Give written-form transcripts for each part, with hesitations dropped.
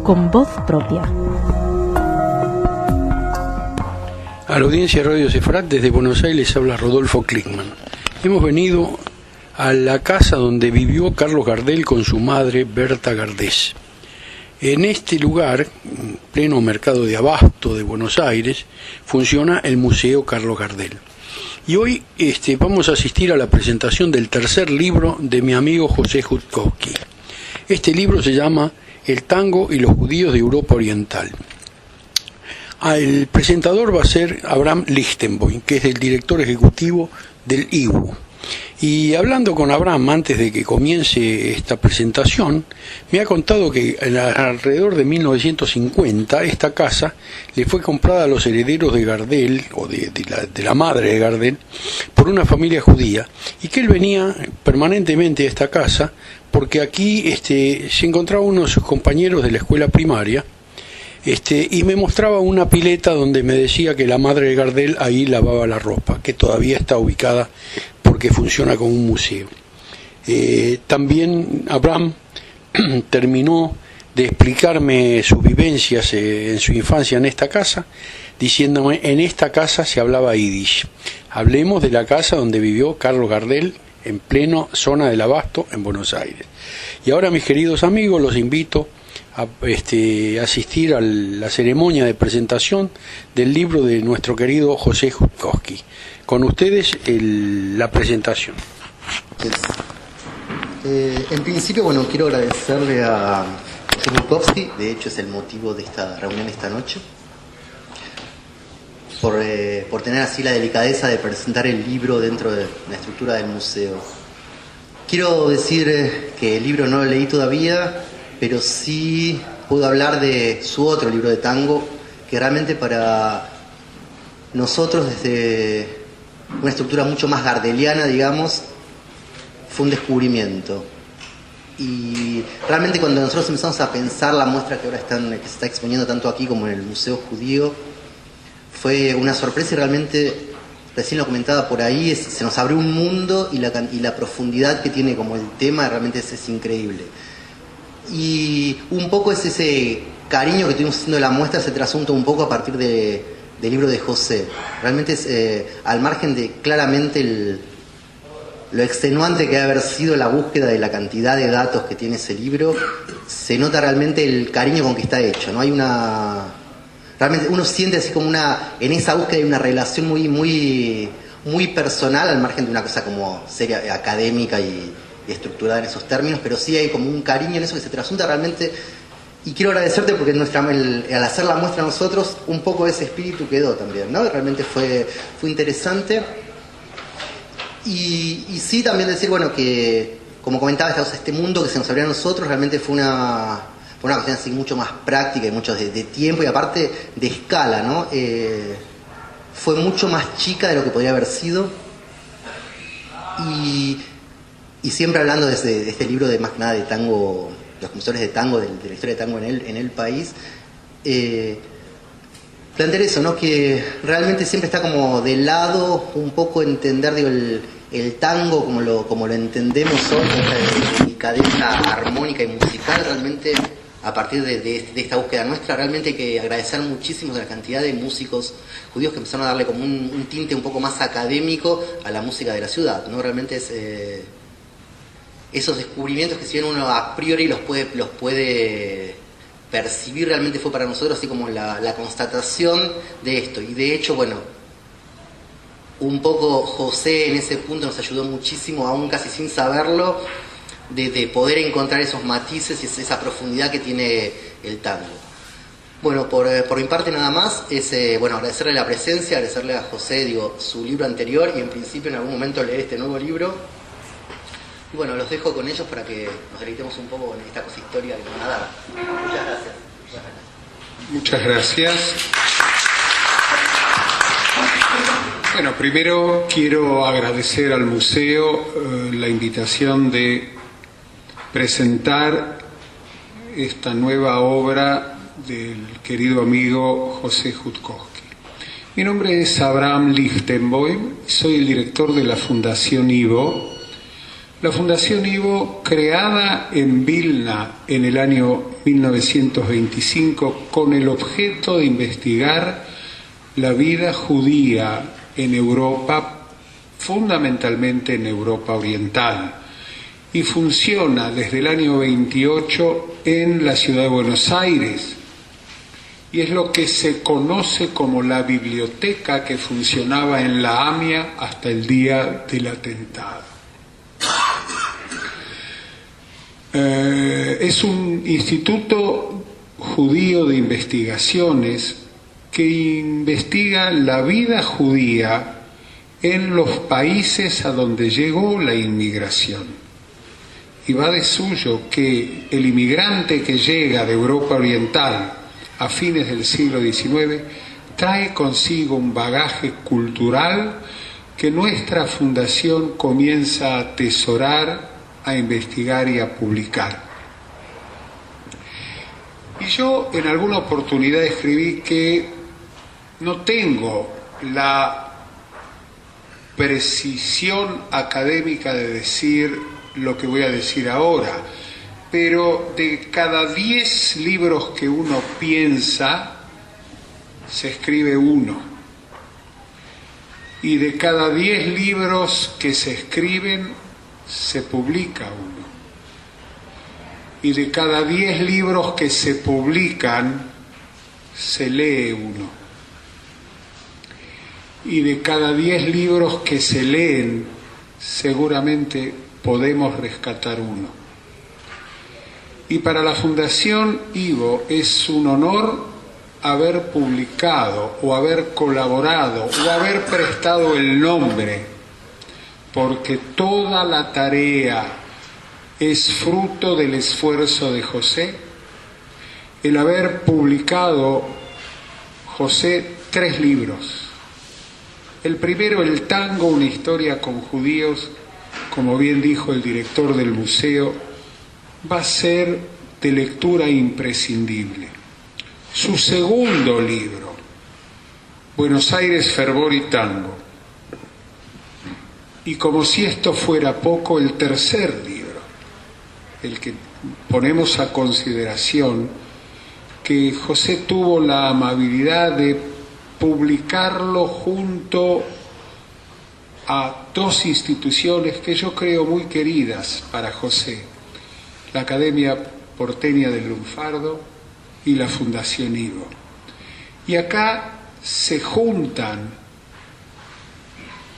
con voz propia. A la audiencia de Radio Sefarat, desde Buenos Aires habla Rodolfo Klickman. Hemos venido a la casa donde vivió Carlos Gardel con su madre Berta Gardés. En este lugar, en pleno mercado de Abasto de Buenos Aires, funciona el Museo Carlos Gardel. Y hoy vamos a asistir a la presentación del tercer libro de mi amigo José Jutkowski. Este libro se llama El tango y los judíos de Europa Oriental. El presentador va a ser Abraham Lichtenboim, que es el director ejecutivo del IWU. Y hablando con Abraham antes de que comience esta presentación, me ha contado que alrededor de 1950 esta casa le fue comprada a los herederos de Gardel, o de la madre de Gardel, por una familia judía, y que él venía permanentemente a esta casa porque aquí se encontraba uno de sus compañeros de la escuela primaria, y me mostraba una pileta donde me decía que la madre de Gardel ahí lavaba la ropa, que todavía está ubicada porque funciona como un museo. También Abraham terminó de explicarme sus vivencias en su infancia en esta casa, diciéndome: en esta casa se hablaba yiddish. Hablemos de la casa donde vivió Carlos Gardel, en pleno zona del Abasto, en Buenos Aires. Y ahora, mis queridos amigos, los invito a asistir a la ceremonia de presentación del libro de nuestro querido José Jutkowski. Con ustedes la presentación. En principio, quiero agradecerle a José Jutkowski, de hecho es el motivo de esta reunión esta noche, por tener así la delicadeza de presentar el libro dentro de la estructura del museo. Quiero decir que el libro no lo leí todavía, pero sí puedo hablar de su otro libro de tango, que realmente para nosotros, desde una estructura mucho más gardeliana, digamos, fue un descubrimiento. Y realmente cuando nosotros empezamos a pensar la muestra que ahora que se está exponiendo tanto aquí como en el Museo Judío, fue una sorpresa, y realmente, recién lo comentaba por ahí, se nos abrió un mundo, y la profundidad que tiene como el tema realmente es increíble. Y un poco es ese cariño que tuvimos haciendo la muestra, se trasunta un poco a partir del libro de José. Realmente es, al margen de claramente lo extenuante que debe haber sido la búsqueda de la cantidad de datos que tiene ese libro, se nota realmente el cariño con que está hecho, ¿no? Realmente uno siente así como en esa búsqueda hay una relación muy, muy, muy personal, al margen de una cosa como seria, académica y estructurada en esos términos, pero sí hay como un cariño en eso que se trasunta realmente. Y quiero agradecerte porque al hacer la muestra nosotros, un poco de ese espíritu quedó también, ¿no? Realmente fue interesante. Y sí también decir, que como comentaba, este mundo que se nos abrió a nosotros realmente fue una cuestión así mucho más práctica y mucho de tiempo, y aparte de escala, ¿no? Fue mucho más chica de lo que podría haber sido. Y siempre hablando de este libro de más que nada de tango, los compositores de tango, de la historia de tango en el país, plantear eso, ¿no? Que realmente siempre está como de lado un poco entender, el tango como lo entendemos hoy, con esta delicadeza armónica y musical, realmente a partir de esta búsqueda nuestra, realmente hay que agradecer muchísimo la cantidad de músicos judíos que empezaron a darle como un tinte un poco más académico a la música de la ciudad, ¿no? Realmente es esos descubrimientos que si bien uno a priori los puede percibir, realmente fue para nosotros así como la constatación de esto. Y de hecho, un poco José en ese punto nos ayudó muchísimo, aún casi sin saberlo, de poder encontrar esos matices y esa profundidad que tiene el tango. Por mi parte nada más, es agradecerle la presencia, agradecerle a José, su libro anterior, y en principio en algún momento leer este nuevo libro. Y los dejo con ellos para que nos deleitemos un poco en esta cosa histórica que nos van a dar. Muchas gracias. Muchas gracias. Primero quiero agradecer al museo la invitación de presentar esta nueva obra del querido amigo José Jutkowski. Mi nombre es Abraham Lichtenboim, soy el director de la Fundación IWU, La Fundación Ivo, creada en Vilna en el año 1925 con el objeto de investigar la vida judía en Europa, fundamentalmente en Europa Oriental, y funciona desde el año 28 en la ciudad de Buenos Aires, y es lo que se conoce como la biblioteca que funcionaba en la AMIA hasta el día del atentado. Es un instituto judío de investigaciones que investiga la vida judía en los países a donde llegó la inmigración. Y va de suyo que el inmigrante que llega de Europa Oriental a fines del siglo XIX trae consigo un bagaje cultural que nuestra fundación comienza a atesorar, a investigar y a publicar. Y yo en alguna oportunidad escribí que no tengo la precisión académica de decir lo que voy a decir ahora, pero de cada 10 libros que uno piensa, se escribe uno. Y de cada 10 libros que se escriben, se publica uno. Y de cada 10 libros que se publican, se lee uno. Y de cada 10 libros que se leen, seguramente podemos rescatar uno. Y para la Fundación Ivo es un honor haber publicado o haber colaborado o haber prestado el nombre, porque toda la tarea es fruto del esfuerzo de José, el haber publicado, José, 3 libros. El primero, El tango, una historia con judíos, como bien dijo el director del museo, va a ser de lectura imprescindible. Su segundo libro, Buenos Aires, fervor y tango. Y como si esto fuera poco, el tercer libro, el que ponemos a consideración, que José tuvo la amabilidad de publicarlo junto a 2 instituciones que yo creo muy queridas para José, la Academia Porteña del Lunfardo y la Fundación Ivo. Y acá se juntan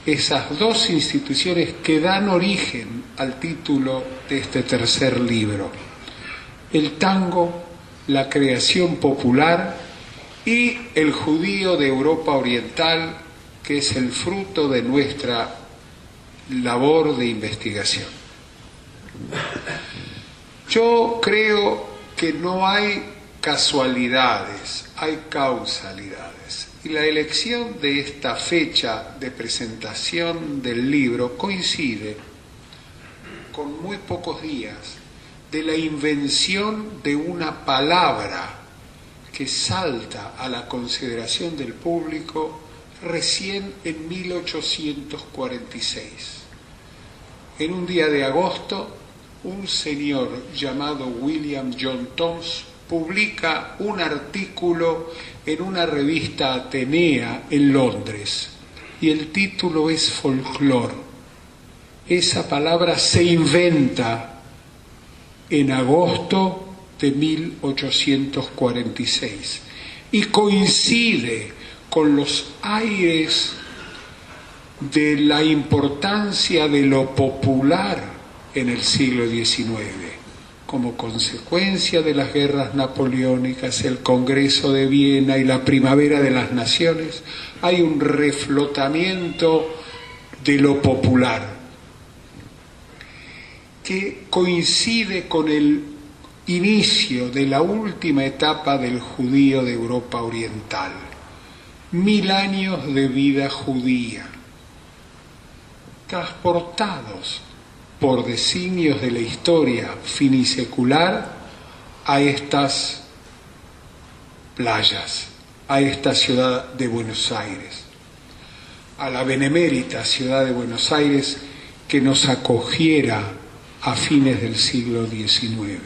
esas 2 instituciones que dan origen al título de este tercer libro: el tango, la creación popular, y el judío de Europa Oriental, que es el fruto de nuestra labor de investigación. Yo creo que no hay casualidades, hay causalidades. Y la elección de esta fecha de presentación del libro coincide con muy pocos días de la invención de una palabra que salta a la consideración del público recién en 1846. En un día de agosto, un señor llamado William John Thoms publica un artículo en una revista atenea en Londres, y el título es folclore. Esa palabra se inventa en agosto de 1846 y coincide con los aires de la importancia de lo popular en el siglo XIX. Como consecuencia de las guerras napoleónicas, el Congreso de Viena y la Primavera de las Naciones, hay un reflotamiento de lo popular que coincide con el inicio de la última etapa del judío de Europa Oriental. 1000 años de vida judía, transportados por designios de la historia finisecular a estas playas, a esta ciudad de Buenos Aires, a la benemérita ciudad de Buenos Aires, que nos acogiera a fines del siglo XIX.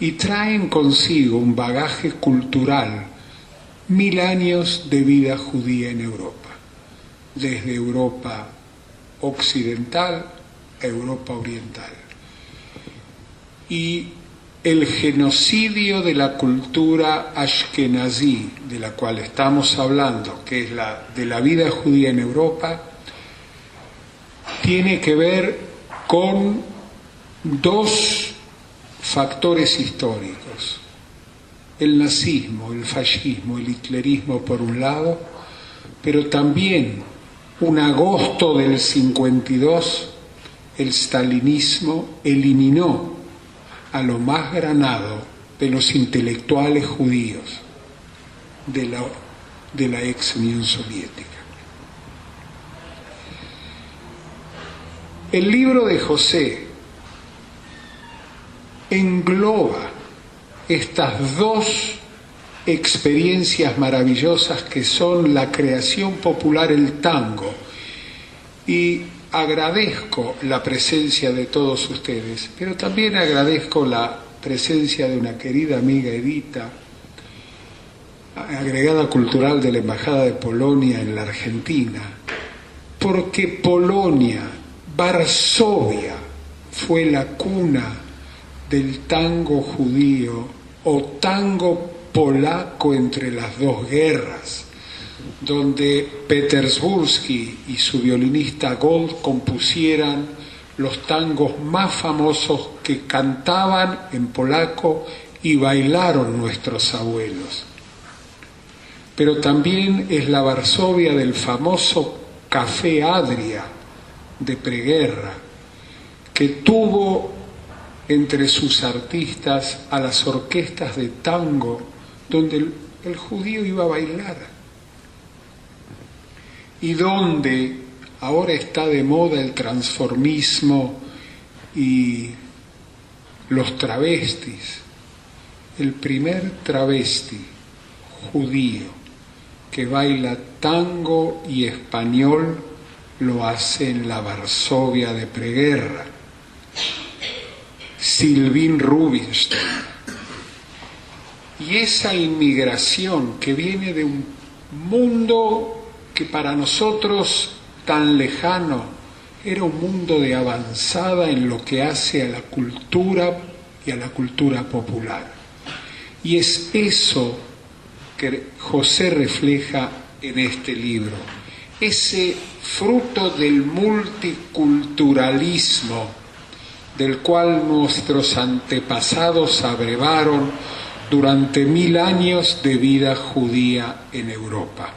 Y traen consigo un bagaje cultural, 1000 años de vida judía en Europa, desde Europa occidental a Europa oriental. Y el genocidio de la cultura ashkenazí, de la cual estamos hablando, que es la de la vida judía en Europa, tiene que ver con 2 factores históricos: el nazismo, el fascismo, el hitlerismo por un lado, pero también un agosto del 52, el stalinismo eliminó a lo más granado de los intelectuales judíos de la ex Unión Soviética. El libro de José engloba estas 2 experiencias maravillosas que son la creación popular, el tango, y agradezco la presencia de todos ustedes, pero también agradezco la presencia de una querida amiga Edita, agregada cultural de la Embajada de Polonia en la Argentina, porque Polonia, Varsovia, fue la cuna del tango judío o tango polaco entre las 2 guerras, donde Petersburski y su violinista Gold compusieran los tangos más famosos que cantaban en polaco y bailaron nuestros abuelos. Pero también es la Varsovia del famoso Café Adria de preguerra, que tuvo entre sus artistas a las orquestas de tango, donde el judío iba a bailar. Y donde ahora está de moda el transformismo y los travestis. El primer travesti judío que baila tango y español lo hace en la Varsovia de preguerra, Sylvin Rubinstein. Y esa inmigración que viene de un mundo que para nosotros tan lejano era un mundo de avanzada en lo que hace a la cultura y a la cultura popular. Y es eso que José refleja en este libro, ese fruto del multiculturalismo del cual nuestros antepasados abrevaron durante 1000 años de vida judía en Europa.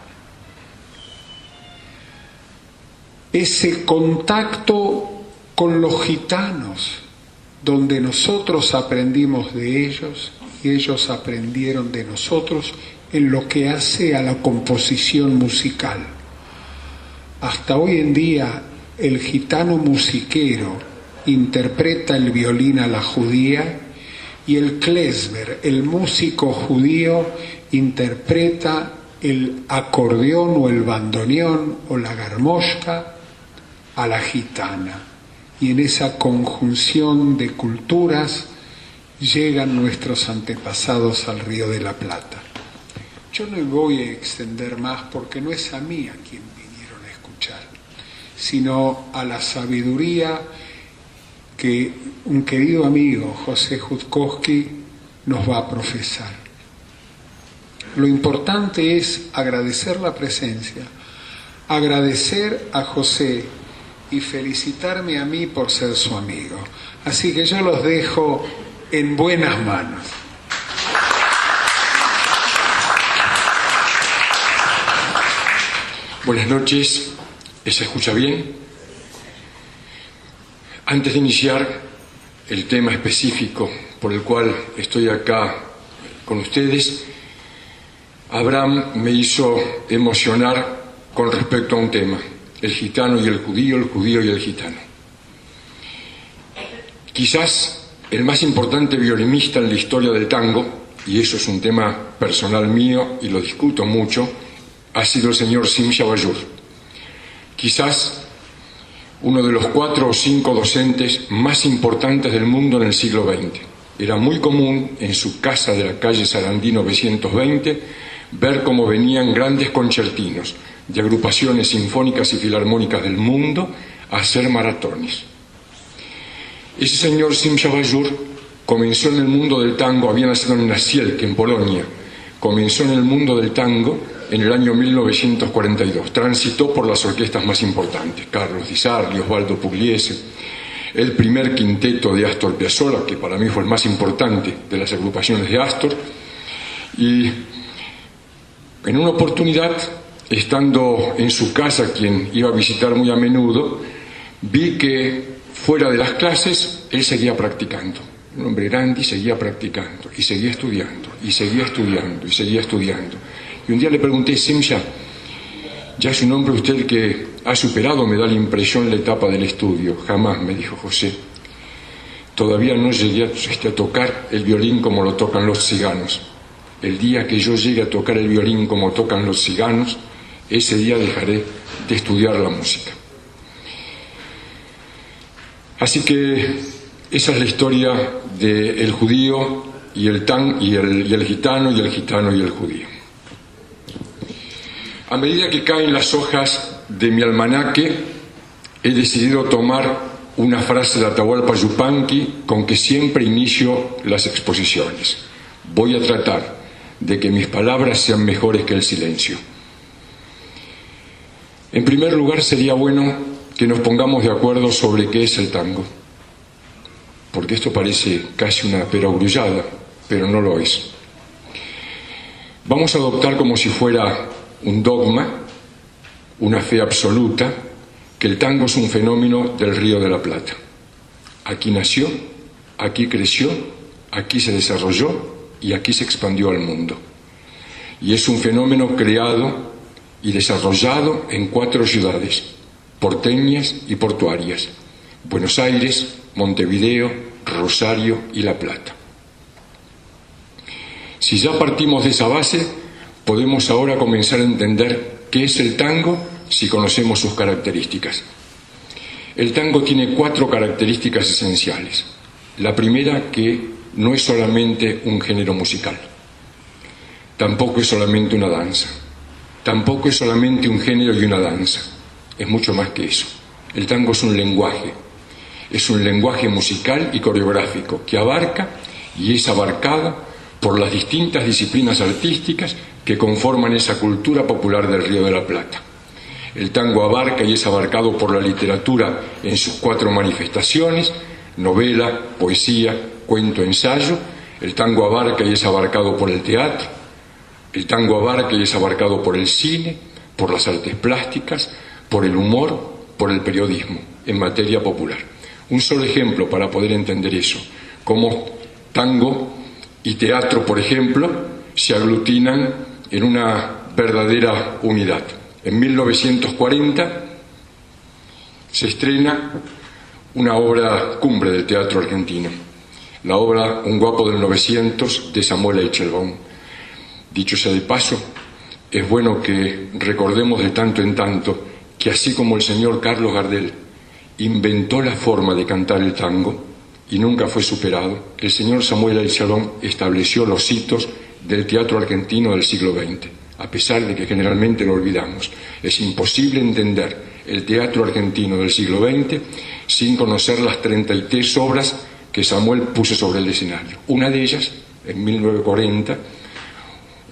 Ese contacto con los gitanos, donde nosotros aprendimos de ellos y ellos aprendieron de nosotros en lo que hace a la composición musical. Hasta hoy en día el gitano musiquero interpreta el violín a la judía y el klezmer, el músico judío, interpreta el acordeón o el bandoneón o la garmoshka a la gitana. Y en esa conjunción de culturas llegan nuestros antepasados al Río de la Plata. Yo no voy a extender más porque no es a mí a quien vinieron a escuchar, sino a la sabiduría que un querido amigo, José Jutkowski, nos va a profesar. Lo importante es agradecer la presencia, agradecer a José y felicitarme a mí por ser su amigo. Así que yo los dejo en buenas manos. Buenas noches, ¿se escucha bien? Antes de iniciar el tema específico por el cual estoy acá con ustedes, Abraham me hizo emocionar con respecto a un tema, el gitano y el judío y el gitano. Quizás el más importante violinista en la historia del tango, y eso es un tema personal mío y lo discuto mucho, ha sido el señor Sim Shabajur. Quizás uno de los 4 o 5 docentes más importantes del mundo en el siglo XX. Era muy común en su casa de la calle Sarandí 920 ver cómo venían grandes concertinos de agrupaciones sinfónicas y filarmónicas del mundo a hacer maratones. Ese señor Simcha Bajur comenzó en el mundo del tango, había nacido en Nasielk, en Polonia, comenzó en el mundo del tango en el año 1942, transitó por las orquestas más importantes, Carlos Di Sarli, Osvaldo Pugliese, el primer quinteto de Astor Piazzolla, que para mí fue el más importante de las agrupaciones de Astor, y en una oportunidad, estando en su casa, quien iba a visitar muy a menudo, vi que fuera de las clases él seguía practicando. Un hombre grande y seguía practicando, y seguía estudiando, y seguía estudiando, y seguía estudiando. Y un día le pregunté: Simcha, ya es un hombre usted que ha superado, me da la impresión, la etapa del estudio. Jamás, me dijo José. Todavía no llegué a tocar el violín como lo tocan los ciganos. El día que yo llegue a tocar el violín como tocan los ciganos, ese día dejaré de estudiar la música. Así que esa es la historia del judío y el gitano, y el gitano y el judío. A medida que caen las hojas de mi almanaque, he decidido tomar una frase de Atahualpa Yupanqui con que siempre inicio las exposiciones. Voy a tratar de que mis palabras sean mejores que el silencio. En primer lugar, sería bueno que nos pongamos de acuerdo sobre qué es el tango, porque esto parece casi una perogrullada, pero no lo es. Vamos a adoptar como si fuera un dogma, una fe absoluta, que el tango es un fenómeno del Río de la Plata. Aquí nació, aquí creció, aquí se desarrolló y aquí se expandió al mundo. Y es un fenómeno creado y desarrollado en 4 ciudades, porteñas y portuarias: Buenos Aires, Montevideo, Rosario y La Plata. Si ya partimos de esa base, podemos ahora comenzar a entender qué es el tango si conocemos sus características. El tango tiene 4 características esenciales. La primera, que no es solamente un género musical, tampoco es solamente una danza, tampoco es solamente un género y una danza, es mucho más que eso. El tango es un lenguaje musical y coreográfico que abarca y es abarcado por las distintas disciplinas artísticas que conforman esa cultura popular del Río de la Plata. El tango abarca y es abarcado por la literatura en sus 4 manifestaciones: novela, poesía, cuento, ensayo. El tango abarca y es abarcado por el teatro. El tango abarca y es abarcado por el cine, por las artes plásticas, por el humor, por el periodismo en materia popular. Un solo ejemplo para poder entender eso: cómo tango y teatro, por ejemplo, se aglutinan en una verdadera unidad. En 1940 se estrena una obra cumbre del teatro argentino, la obra Un guapo del 900 de Samuel Eichelbaum. Dicho sea de paso, es bueno que recordemos de tanto en tanto que así como el señor Carlos Gardel inventó la forma de cantar el tango y nunca fue superado, el señor Samuel Eichelbaum estableció los hitos del teatro argentino del siglo XX, a pesar de que generalmente lo olvidamos. Es imposible entender el teatro argentino del siglo XX sin conocer las 33 obras que Samuel puso sobre el escenario. Una de ellas, en 1940,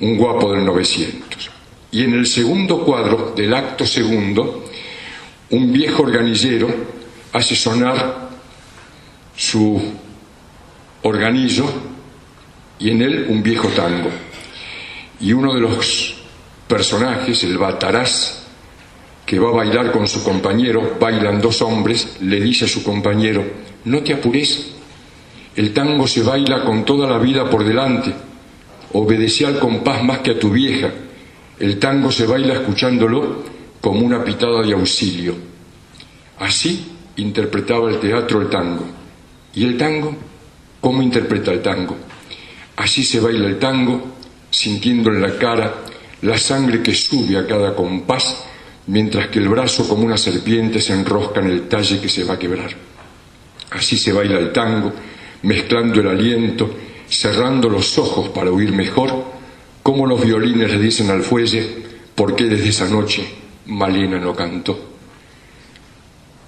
Un guapo del 900. Y en el segundo cuadro del acto segundo, un viejo organillero hace sonar su organillo y en él un viejo tango. Y uno de los personajes, el bataraz, que va a bailar con su compañero, bailan 2 hombres, le dice a su compañero: no te apures, el tango se baila con toda la vida por delante, obedece al compás más que a tu vieja, el tango se baila escuchándolo como una pitada de auxilio. Así interpretaba el teatro el tango. ¿Y el tango? ¿Cómo interpreta el tango? Así se baila el tango, sintiendo en la cara la sangre que sube a cada compás mientras que el brazo como una serpiente se enrosca en el talle que se va a quebrar. Así se baila el tango, mezclando el aliento, cerrando los ojos para oír mejor, como los violines le dicen al fuelle, ¿por qué desde esa noche Malena no cantó?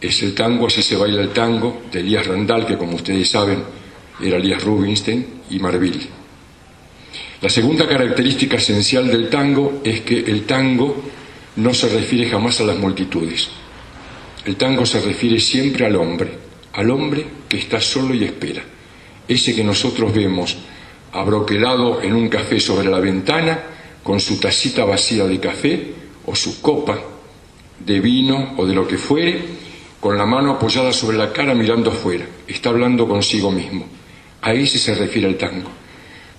Es el tango, así se baila el tango, de Elías Randall, que como ustedes saben, era Elías Rubinstein y Marville. La segunda característica esencial del tango es que el tango no se refiere jamás a las multitudes. El tango se refiere siempre al hombre que está solo y espera. Ese que nosotros vemos abroquelado en un café sobre la ventana, con su tacita vacía de café o su copa de vino o de lo que fuere, con la mano apoyada sobre la cara mirando afuera. Está hablando consigo mismo. A ese se refiere el tango.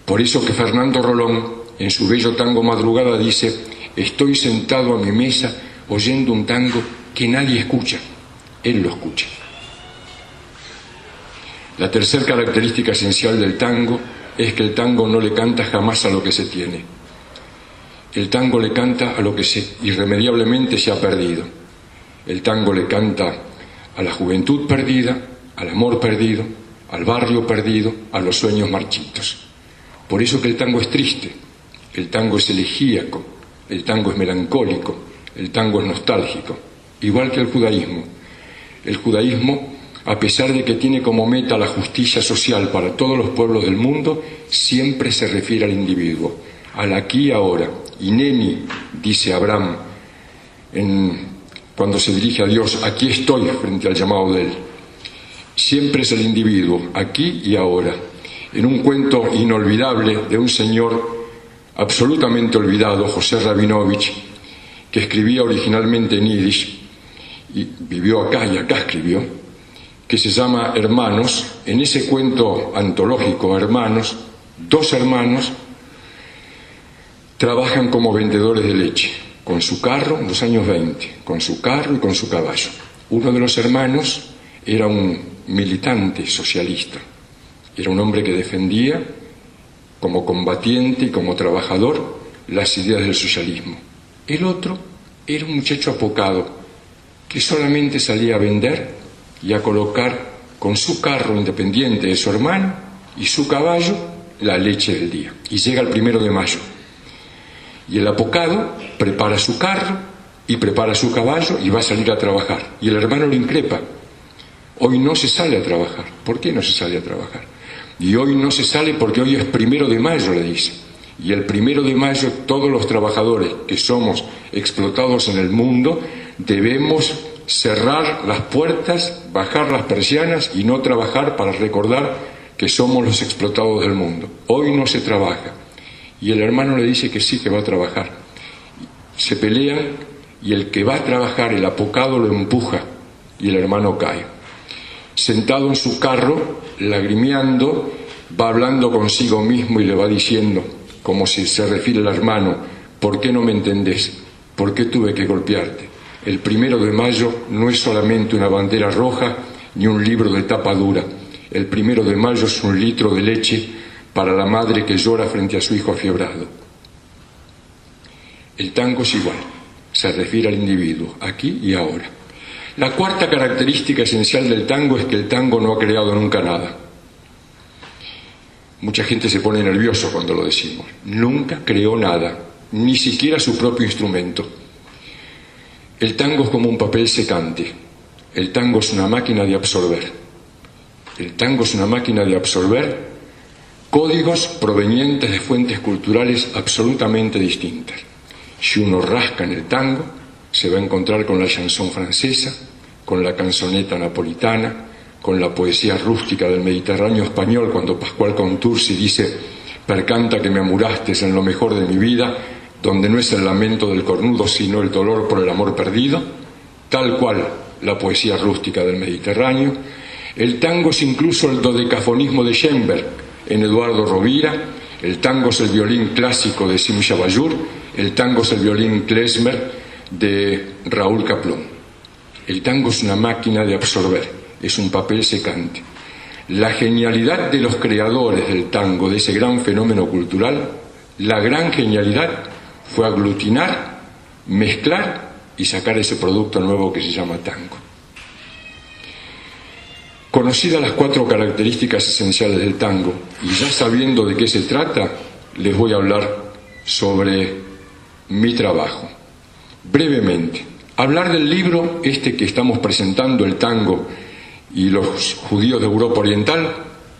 Por eso que Fernando Rolón, en su bello tango Madrugada, dice: estoy sentado a mi mesa oyendo un tango que nadie escucha. Él lo escucha. La tercera característica esencial del tango es que el tango no le canta jamás a lo que se tiene. El tango le canta a lo que irremediablemente se ha perdido. El tango le canta a la juventud perdida, al amor perdido, al barrio perdido, a los sueños marchitos. Por eso que el tango es triste, el tango es elegíaco, el tango es melancólico, el tango es nostálgico, igual que el judaísmo. El judaísmo, a pesar de que tiene como meta la justicia social para todos los pueblos del mundo, siempre se refiere al individuo, al aquí y ahora. Hineni, dice Abraham, cuando se dirige a Dios: aquí estoy, frente al llamado de él. Siempre es el individuo, aquí y ahora. En un cuento inolvidable de un señor absolutamente olvidado, José Rabinovich, que escribía originalmente en yiddish, y vivió acá y acá escribió, que se llama Hermanos. En ese cuento antológico, Hermanos, dos hermanos trabajan como vendedores de leche, con su carro, en los años 20, con su carro y con su caballo. Uno de los hermanos era un militante socialista, era un hombre que defendía como combatiente y como trabajador las ideas del socialismo. El otro era un muchacho apocado que solamente salía a vender y a colocar con su carro independiente de su hermano y su caballo la leche del día. Y llega el 1 de mayo. Y el apocado prepara su carro y prepara su caballo y va a salir a trabajar. Y el hermano lo increpa: hoy no se sale a trabajar. ¿Por qué no se sale a trabajar? Y hoy no se sale porque hoy es 1 de mayo, le dice. Y el 1 de mayo todos los trabajadores que somos explotados en el mundo debemos cerrar las puertas, bajar las persianas y no trabajar para recordar que somos los explotados del mundo. Hoy no se trabaja. Y el hermano le dice que sí, que va a trabajar. Se pelean y el que va a trabajar, el apocado, lo empuja y el hermano cae. Sentado en su carro, lagrimeando, va hablando consigo mismo y le va diciendo, como si se refiere al hermano: ¿por qué no me entendés? ¿Por qué tuve que golpearte? El 1 de mayo no es solamente una bandera roja ni un libro de tapa dura. El 1 de mayo es un litro de leche para la madre que llora frente a su hijo afiebrado. El tango es igual, se refiere al individuo, aquí y ahora. La cuarta característica esencial del tango es que el tango no ha creado nunca nada. Mucha gente se pone nervioso cuando lo decimos. Nunca creó nada, ni siquiera su propio instrumento. El tango es como un papel secante. El tango es una máquina de absorber. El tango es una máquina de absorber códigos provenientes de fuentes culturales absolutamente distintas. Si uno rasca en el tango, se va a encontrar con la chanson francesa, con la canzoneta napolitana, con la poesía rústica del Mediterráneo español, cuando Pascual Contursi dice: percanta que me amurastes en lo mejor de mi vida, donde no es el lamento del cornudo, sino el dolor por el amor perdido, tal cual la poesía rústica del Mediterráneo. El tango es incluso el dodecafonismo de Schoenberg en Eduardo Rovira. El tango es el violín clásico de Simcha Bayur. El tango es el violín klezmer de Raúl Kaplún. El tango es una máquina de absorber, es un papel secante. La genialidad de los creadores del tango, de ese gran fenómeno cultural, la gran genialidad fue aglutinar, mezclar y sacar ese producto nuevo que se llama tango. Conocidas las 4 características esenciales del tango, y ya sabiendo de qué se trata, les voy a hablar sobre mi trabajo. Brevemente, hablar del libro que estamos presentando, El tango y los judíos de Europa Oriental,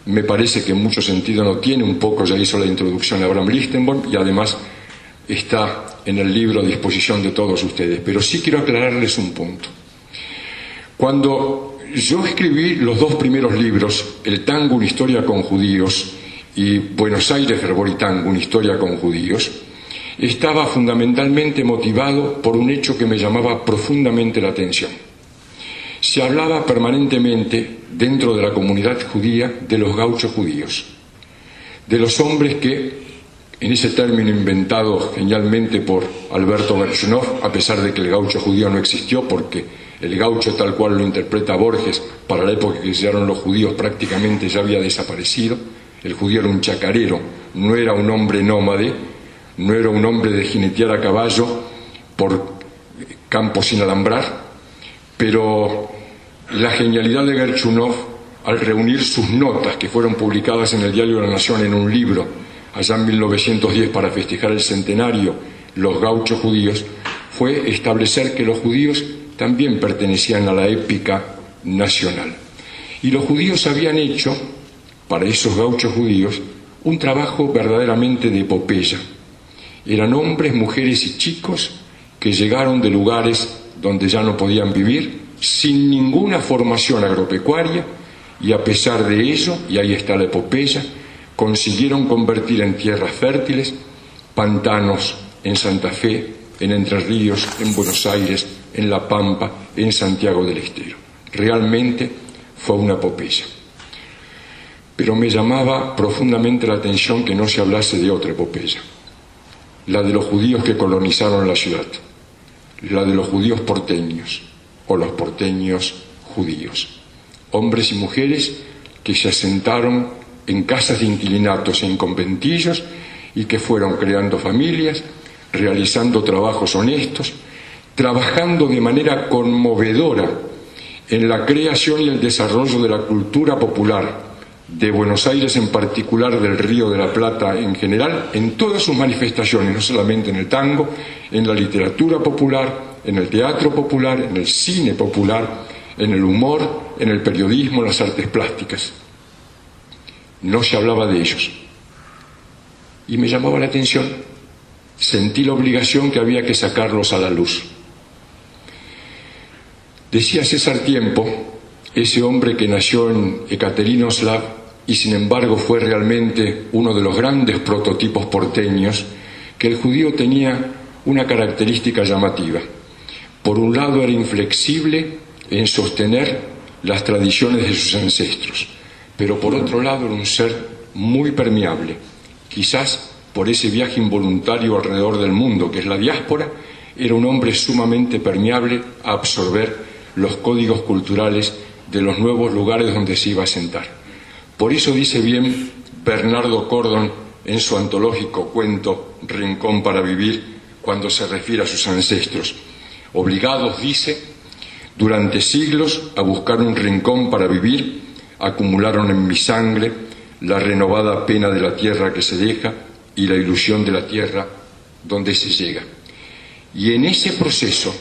me parece que mucho sentido no tiene. Un poco ya hizo la introducción Abraham Lichtenborn y además está en el libro a disposición de todos ustedes. Pero sí quiero aclararles un punto. Cuando yo escribí los 2 primeros libros, El tango, una historia con judíos, y Buenos Aires, Fervor y tango, una historia con judíos, estaba fundamentalmente motivado por un hecho que me llamaba profundamente la atención. Se hablaba permanentemente dentro de la comunidad judía de los gauchos judíos, de los hombres que, en ese término inventado genialmente por Alberto Gershunov, a pesar de que el gaucho judío no existió, porque el gaucho tal cual lo interpreta Borges, para la época que se llegaron los judíos prácticamente ya había desaparecido. El judío era un chacarero, no era un hombre nómade, no era un hombre de jinetear a caballo por campos sin alambrar, pero la genialidad de Gershunov, al reunir sus notas que fueron publicadas en el Diario de la Nación en un libro allá en 1910 para festejar el centenario, Los gauchos judíos, fue establecer que los judíos también pertenecían a la épica nacional. Y los judíos habían hecho, para esos gauchos judíos, un trabajo verdaderamente de epopeya. Eran hombres, mujeres y chicos que llegaron de lugares donde ya no podían vivir, sin ninguna formación agropecuaria, y a pesar de ello, y ahí está la epopeya, consiguieron convertir en tierras fértiles pantanos en Santa Fe, en Entre Ríos, en Buenos Aires, en La Pampa, en Santiago del Estero. Realmente fue una epopeya. Pero me llamaba profundamente la atención que no se hablase de otra epopeya, la de los judíos que colonizaron la ciudad, la de los judíos porteños o los porteños judíos, hombres y mujeres que se asentaron en casas de inquilinatos, en conventillos, y que fueron creando familias, realizando trabajos honestos, trabajando de manera conmovedora en la creación y el desarrollo de la cultura popular de Buenos Aires, en particular del Río de la Plata en general, en todas sus manifestaciones, no solamente en el tango, en la literatura popular, en el teatro popular, en el cine popular, en el humor, en el periodismo, en las artes plásticas. No se hablaba de ellos. Y me llamaba la atención. Sentí la obligación que había que sacarlos a la luz. Decía César Tiempo, ese hombre que nació en Ekaterinoslav y sin embargo fue realmente uno de los grandes prototipos porteños, que el judío tenía una característica llamativa. Por un lado era inflexible en sostener las tradiciones de sus ancestros, pero por otro lado era un ser muy permeable. Quizás por ese viaje involuntario alrededor del mundo que es la diáspora, era un hombre sumamente permeable a absorber los códigos culturales de los nuevos lugares donde se iba a asentar. Por eso dice bien Bernardo Cordon en su antológico cuento Rincón para vivir, cuando se refiere a sus ancestros. Obligados, dice, durante siglos a buscar un rincón para vivir, acumularon en mi sangre la renovada pena de la tierra que se deja y la ilusión de la tierra donde se llega. Y en ese proceso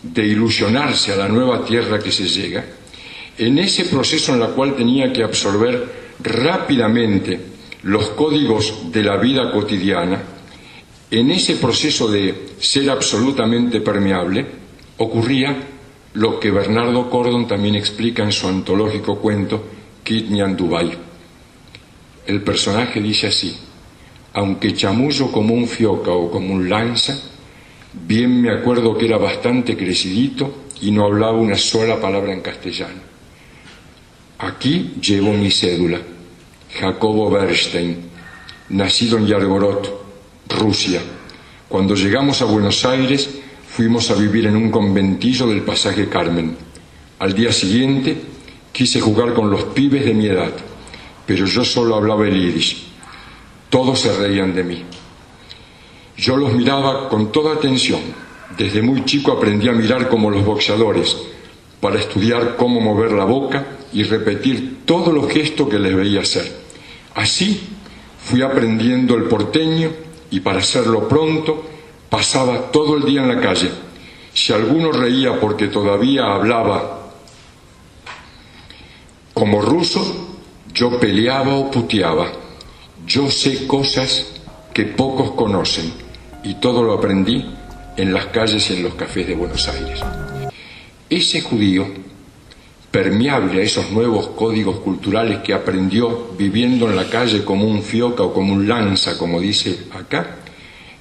de ilusionarse a la nueva tierra que se llega, en ese proceso en el cual tenía que absorber rápidamente los códigos de la vida cotidiana, en ese proceso de ser absolutamente permeable, ocurría lo que Bernardo Cordon también explica en su antológico cuento Kitnian Dubai. El personaje dice así: aunque chamullo como un fioca o como un lanza, bien me acuerdo que era bastante crecidito y no hablaba una sola palabra en castellano. Aquí llevo mi cédula, Jacobo Bernstein, nacido en Yargorod, Rusia. Cuando llegamos a Buenos Aires, fuimos a vivir en un conventillo del Pasaje Carmen. Al día siguiente, quise jugar con los pibes de mi edad, pero yo solo hablaba el yiddish. Todos se reían de mí. Yo los miraba con toda atención, Desde muy chico aprendí a mirar como los boxeadores, para estudiar cómo mover la boca y repetir todos los gestos que les veía hacer. Así fui aprendiendo el porteño y para hacerlo pronto pasaba todo el día en la calle. Si alguno reía porque todavía hablaba como ruso, yo peleaba o puteaba. Yo sé cosas que pocos conocen y todo lo aprendí en las calles y en los cafés de Buenos Aires. Ese judío, permeable a esos nuevos códigos culturales que aprendió viviendo en la calle como un fioca o como un lanza, como dice acá,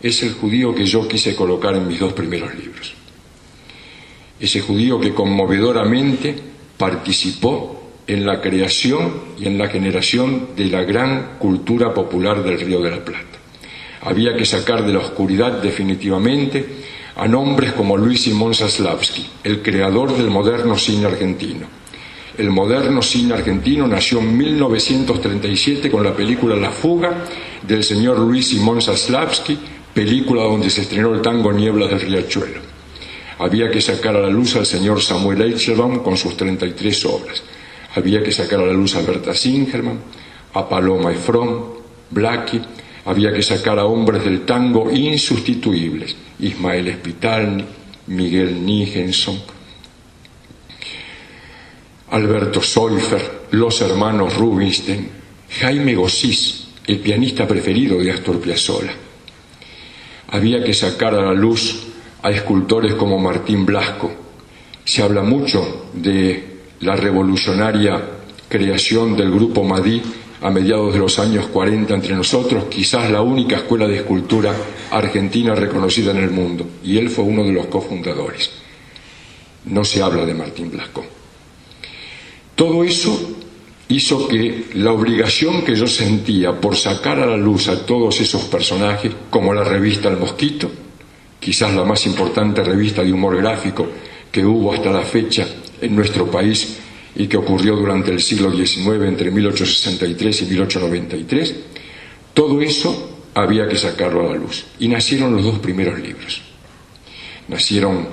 es el judío que yo quise colocar en mis 2 primeros libros. Ese judío que conmovedoramente participó en la creación y en la generación de la gran cultura popular del Río de la Plata. Había que sacar de la oscuridad definitivamente a nombres como Luis Simón Saslavsky, el creador del moderno cine argentino. El moderno cine argentino nació en 1937 con la película La fuga del señor Luis Simón Saslavsky, película donde se estrenó el tango Nieblas del Riachuelo. Había que sacar a la luz al señor Samuel Eichelbaum con sus 33 obras. Había que sacar a la luz a Berta Singerman, a Paloma Efron, Blackie. Había que sacar a hombres del tango insustituibles, Ismael Spitalny, Miguel Nijenson, Alberto Soifer, los hermanos Rubinstein, Jaime Gossís, el pianista preferido de Astor Piazzolla. Había que sacar a la luz a escultores como Martín Blasco. Se habla mucho de la revolucionaria creación del grupo Madí a mediados de los años 40 entre nosotros, quizás la única escuela de escultura argentina reconocida en el mundo, y él fue uno de los cofundadores. No se habla de Martín Blasco. Todo eso hizo que la obligación que yo sentía por sacar a la luz a todos esos personajes, como la revista El Mosquito, quizás la más importante revista de humor gráfico que hubo hasta la fecha en nuestro país y que ocurrió durante el siglo XIX entre 1863 y 1893, todo eso había que sacarlo a la luz. Y nacieron los 2 primeros libros. Nacieron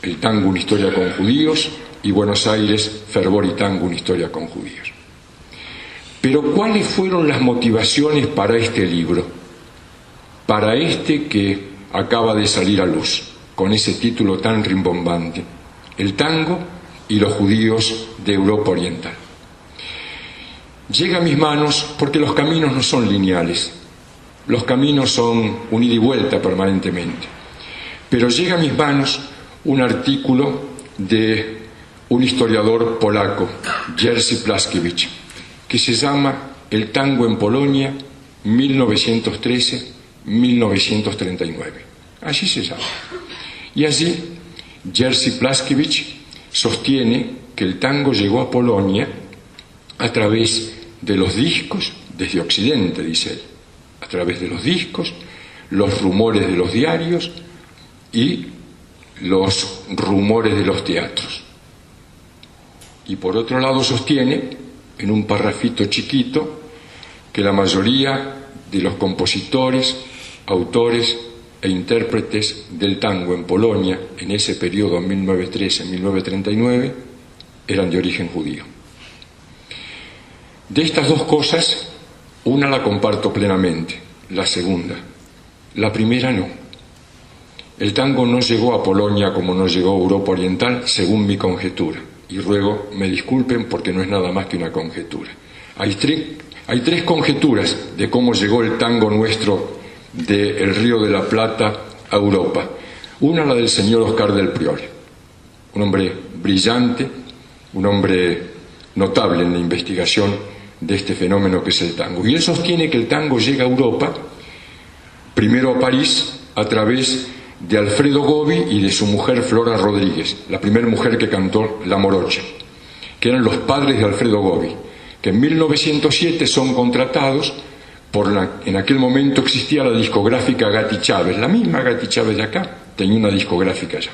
El tango, una historia con judíos, y Buenos Aires, Fervor y tango, una historia con judíos. Pero ¿cuáles fueron las motivaciones para este libro? Para este que acaba de salir a luz, con ese título tan rimbombante, El tango y los judíos de Europa Oriental. Llega a mis manos porque los caminos no son lineales, los caminos son un ida y vuelta permanentemente. Pero llega a mis manos un artículo de un historiador polaco, Jerzy Plaskiewicz, que se llama El tango en Polonia, 1913-1939. Así se llama. Y allí Jerzy Plaskiewicz sostiene que el tango llegó a Polonia a través de los discos, desde Occidente, dice él, a través de los discos, los rumores de los diarios y los rumores de los teatros. Y por otro lado sostiene, en un parrafito chiquito, que la mayoría de los compositores, autores e intérpretes del tango en Polonia, en ese periodo 1913-1939, eran de origen judío. De estas 2 cosas, una la comparto plenamente, la segunda. La primera no. El tango no llegó a Polonia como no llegó a Europa Oriental, según mi conjetura. Y ruego me disculpen porque no es nada más que una conjetura. Hay 3 conjeturas de cómo llegó el tango nuestro del Río de la Plata a Europa. Una, la del señor Oscar del Priore, un hombre brillante, un hombre notable en la investigación de este fenómeno que es el tango. Y él sostiene que el tango llega a Europa, primero a París, a través de Alfredo Gobi y de su mujer Flora Rodríguez, la primera mujer que cantó La Morocha, que eran los padres de Alfredo Gobi, que en 1907 son contratados en aquel momento existía la discográfica Gatti Chávez, la misma Gatti Chávez de acá, tenía una discográfica allá.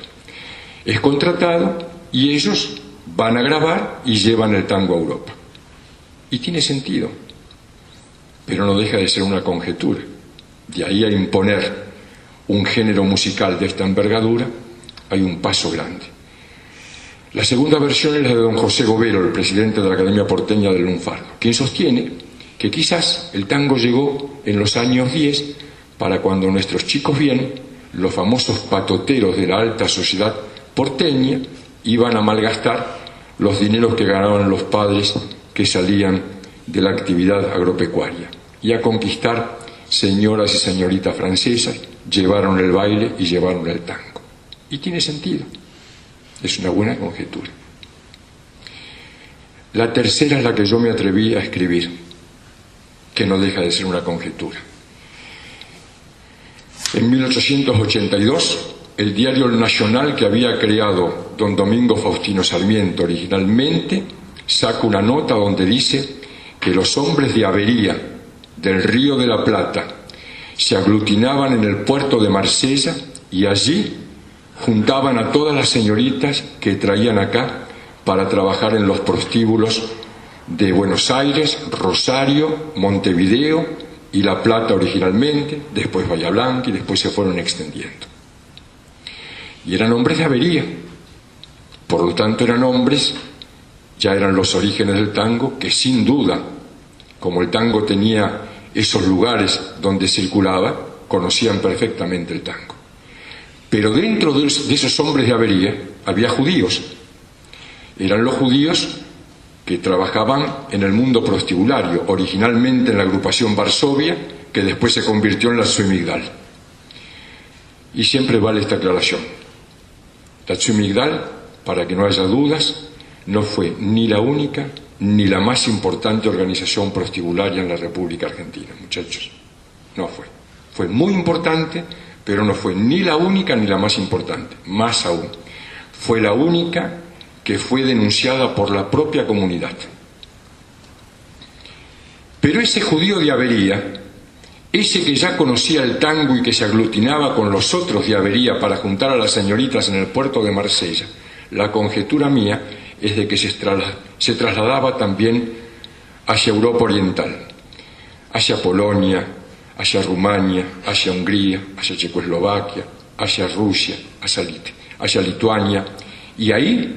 Es contratado y ellos van a grabar y llevan el tango a Europa. Y tiene sentido, pero no deja de ser una conjetura. De ahí a imponer un género musical de esta envergadura, hay un paso grande. La segunda versión es la de don José Govero, el presidente de la Academia Porteña del Lunfardo, quien sostiene que quizás el tango llegó en los años 10 para cuando nuestros chicos bien, los famosos patoteros de la alta sociedad porteña, iban a malgastar los dineros que ganaban los padres que salían de la actividad agropecuaria y a conquistar señoras y señoritas francesas, llevaron el baile y llevaron el tango. Y tiene sentido, es una buena conjetura. La tercera es la que yo me atreví a escribir, que no deja de ser una conjetura. En 1882, el diario El Nacional, que había creado don Domingo Faustino Sarmiento originalmente, saca una nota donde dice que los hombres de Avería del Río de la Plata se aglutinaban en el puerto de Marsella y allí juntaban a todas las señoritas que traían acá para trabajar en los prostíbulos de Buenos Aires, Rosario, Montevideo y La Plata originalmente, después Bahía Blanca y después se fueron extendiendo. Y eran hombres de Avería, por lo tanto eran hombres, ya eran los orígenes del tango, que sin duda, como el tango tenía esos lugares donde circulaba, conocían perfectamente el tango. Pero dentro de esos hombres de Avería había judíos. Eran los judíos que trabajaban en el mundo prostibulario, originalmente en la agrupación Varsovia, que después se convirtió en la Tsuimigdal. Y siempre vale esta aclaración. La Tsuimigdal, para que no haya dudas, no fue ni la única ni la más importante organización prostibularia en la República Argentina, muchachos. No fue. Fue muy importante, pero no fue ni la única ni la más importante. Más aún, fue la única que fue denunciada por la propia comunidad. Pero ese judío de Avería, ese que ya conocía el tango y que se aglutinaba con los otros de Avería para juntar a las señoritas en el puerto de Marsella, la conjetura mía es de que se trasladaba también hacia Europa Oriental, hacia Polonia, hacia Rumania, hacia Hungría, hacia Checoslovaquia, hacia Rusia, hacia Lituania, y ahí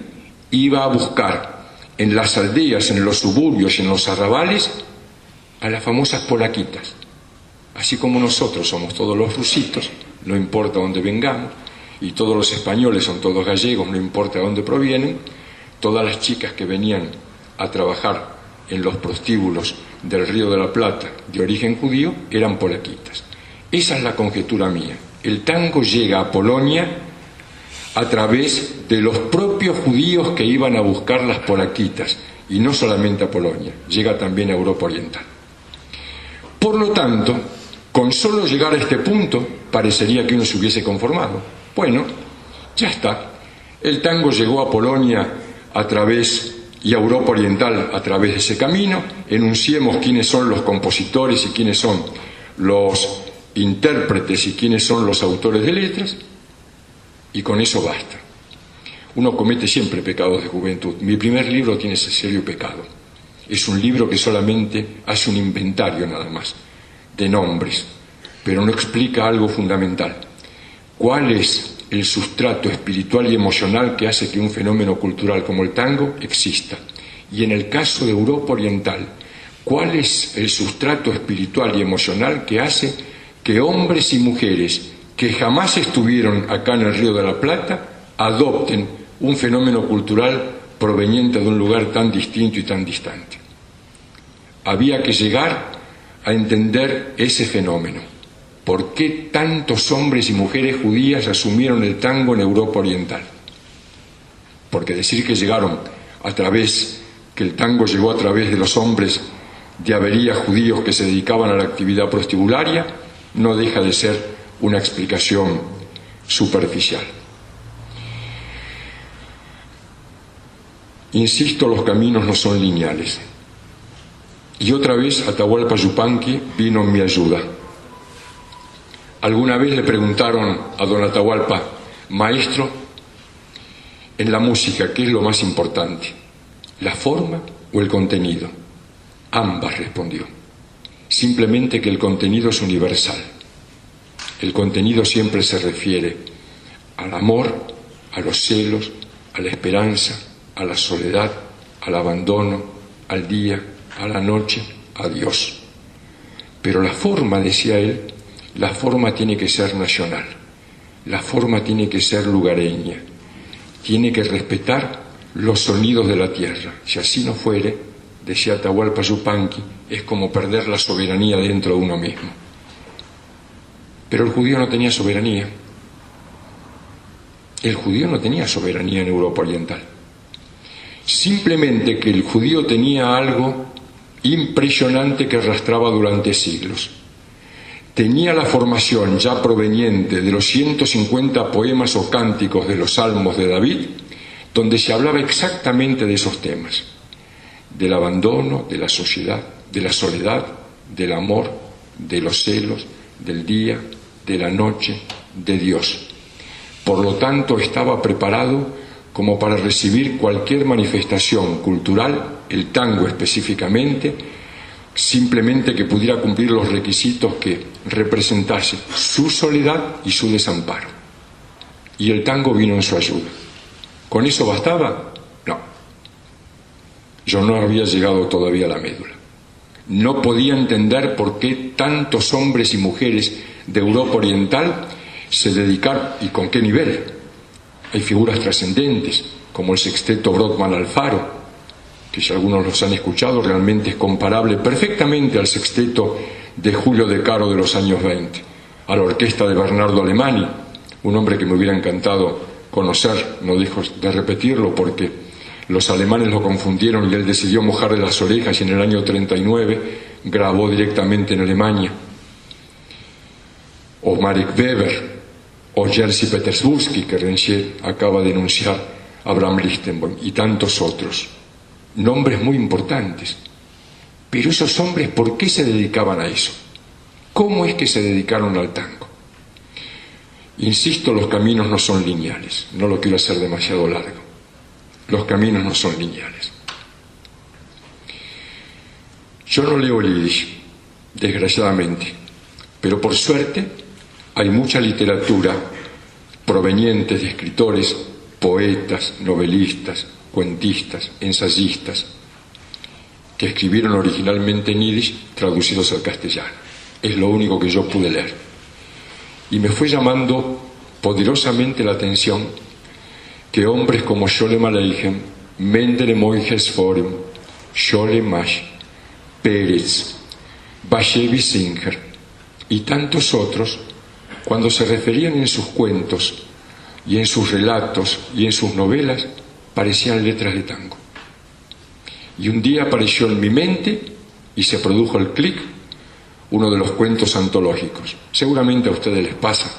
iba a buscar en las aldeas, en los suburbios, en los arrabales, a las famosas polaquitas. Así como nosotros somos todos los rusitos, no importa dónde vengamos, y todos los españoles son todos gallegos, no importa de dónde provienen, todas las chicas que venían a trabajar en los prostíbulos del Río de la Plata de origen judío eran polaquitas. Esa es la conjetura mía. El tango llega a Polonia a través de los propios judíos que iban a buscar las polaquitas, y no solamente a Polonia, llega también a Europa Oriental. Por lo tanto, con solo llegar a este punto, parecería que uno se hubiese conformado. Bueno, ya está. El tango llegó a Polonia a través, y a Europa Oriental a través de ese camino. Enunciemos quiénes son los compositores y quiénes son los intérpretes y quiénes son los autores de letras, y con eso basta. Uno comete siempre pecados de juventud. Mi primer libro tiene ese serio pecado. Es un libro que solamente hace un inventario nada más de nombres, pero no explica algo fundamental. ¿Cuál es el sustrato espiritual y emocional que hace que un fenómeno cultural como el tango exista? Y en el caso de Europa Oriental, ¿cuál es el sustrato espiritual y emocional que hace que hombres y mujeres que jamás estuvieron acá en el Río de la Plata adopten un fenómeno cultural proveniente de un lugar tan distinto y tan distante? Había que llegar a entender ese fenómeno. ¿Por qué tantos hombres y mujeres judías asumieron el tango en Europa Oriental? Porque decir que llegaron a través, que el tango llegó a través de los hombres de Avería judíos que se dedicaban a la actividad prostibularia, no deja de ser una explicación superficial. Insisto, los caminos no son lineales. Y otra vez Atahualpa Yupanqui vino en mi ayuda. Alguna vez le preguntaron a don Atahualpa: maestro, en la música, ¿qué es lo más importante? ¿La forma o el contenido? Ambas, respondió. Simplemente que el contenido es universal. El contenido siempre se refiere al amor, a los celos, a la esperanza, a la soledad, al abandono, al día, a la noche, a Dios. Pero la forma, decía él, la forma tiene que ser nacional, la forma tiene que ser lugareña, tiene que respetar los sonidos de la tierra. Si así no fuere, decía Atahualpa Yupanqui, es como perder la soberanía dentro de uno mismo. Pero el judío no tenía soberanía. El judío no tenía soberanía en Europa Oriental. Simplemente que el judío tenía algo impresionante que arrastraba durante siglos. Tenía la formación ya proveniente de los 150 poemas o cánticos de los Salmos de David, donde se hablaba exactamente de esos temas, del abandono, de la sociedad, de la soledad, del amor, de los celos, del día, de la noche, de Dios. Por lo tanto, estaba preparado como para recibir cualquier manifestación cultural, el tango específicamente, simplemente que pudiera cumplir los requisitos que representase su soledad y su desamparo. Y el tango vino en su ayuda. ¿Con eso bastaba? No. Yo no había llegado todavía a la médula. No podía entender por qué tantos hombres y mujeres de Europa Oriental se dedicaron, y con qué nivel. Hay figuras trascendentes, como el sexteto Brodmann-Alfaro, que si algunos los han escuchado, realmente es comparable perfectamente al sexteto de Julio De Caro de los años 20, a la orquesta de Bernardo Alemani, un hombre que me hubiera encantado conocer, no dejo de repetirlo porque los alemanes lo confundieron y él decidió mojarle las orejas y en el año 39 grabó directamente en Alemania. O Marek Weber, o Jerzy Petersburski, que Renchier acaba de enunciar, Abraham Lichtenberg y tantos otros. Nombres muy importantes. Pero esos hombres, ¿por qué se dedicaban a eso? ¿Cómo es que se dedicaron al tango? Insisto, los caminos no son lineales. No lo quiero hacer demasiado largo. Los caminos no son lineales. Yo no leo el yiddish, desgraciadamente, pero por suerte hay mucha literatura proveniente de escritores, poetas, novelistas, cuentistas, ensayistas, que escribieron originalmente en yiddish traducidos al castellano. Es lo único que yo pude leer. Y me fue llamando poderosamente la atención que hombres como Sholem Aleichem, Mendele Moises Forum, Sholem Mash, Pérez, Bashevi Singer y tantos otros, cuando se referían en sus cuentos y en sus relatos y en sus novelas, parecían letras de tango. Y un día apareció en mi mente y se produjo el clic, uno de los cuentos antológicos. Seguramente a ustedes les pasa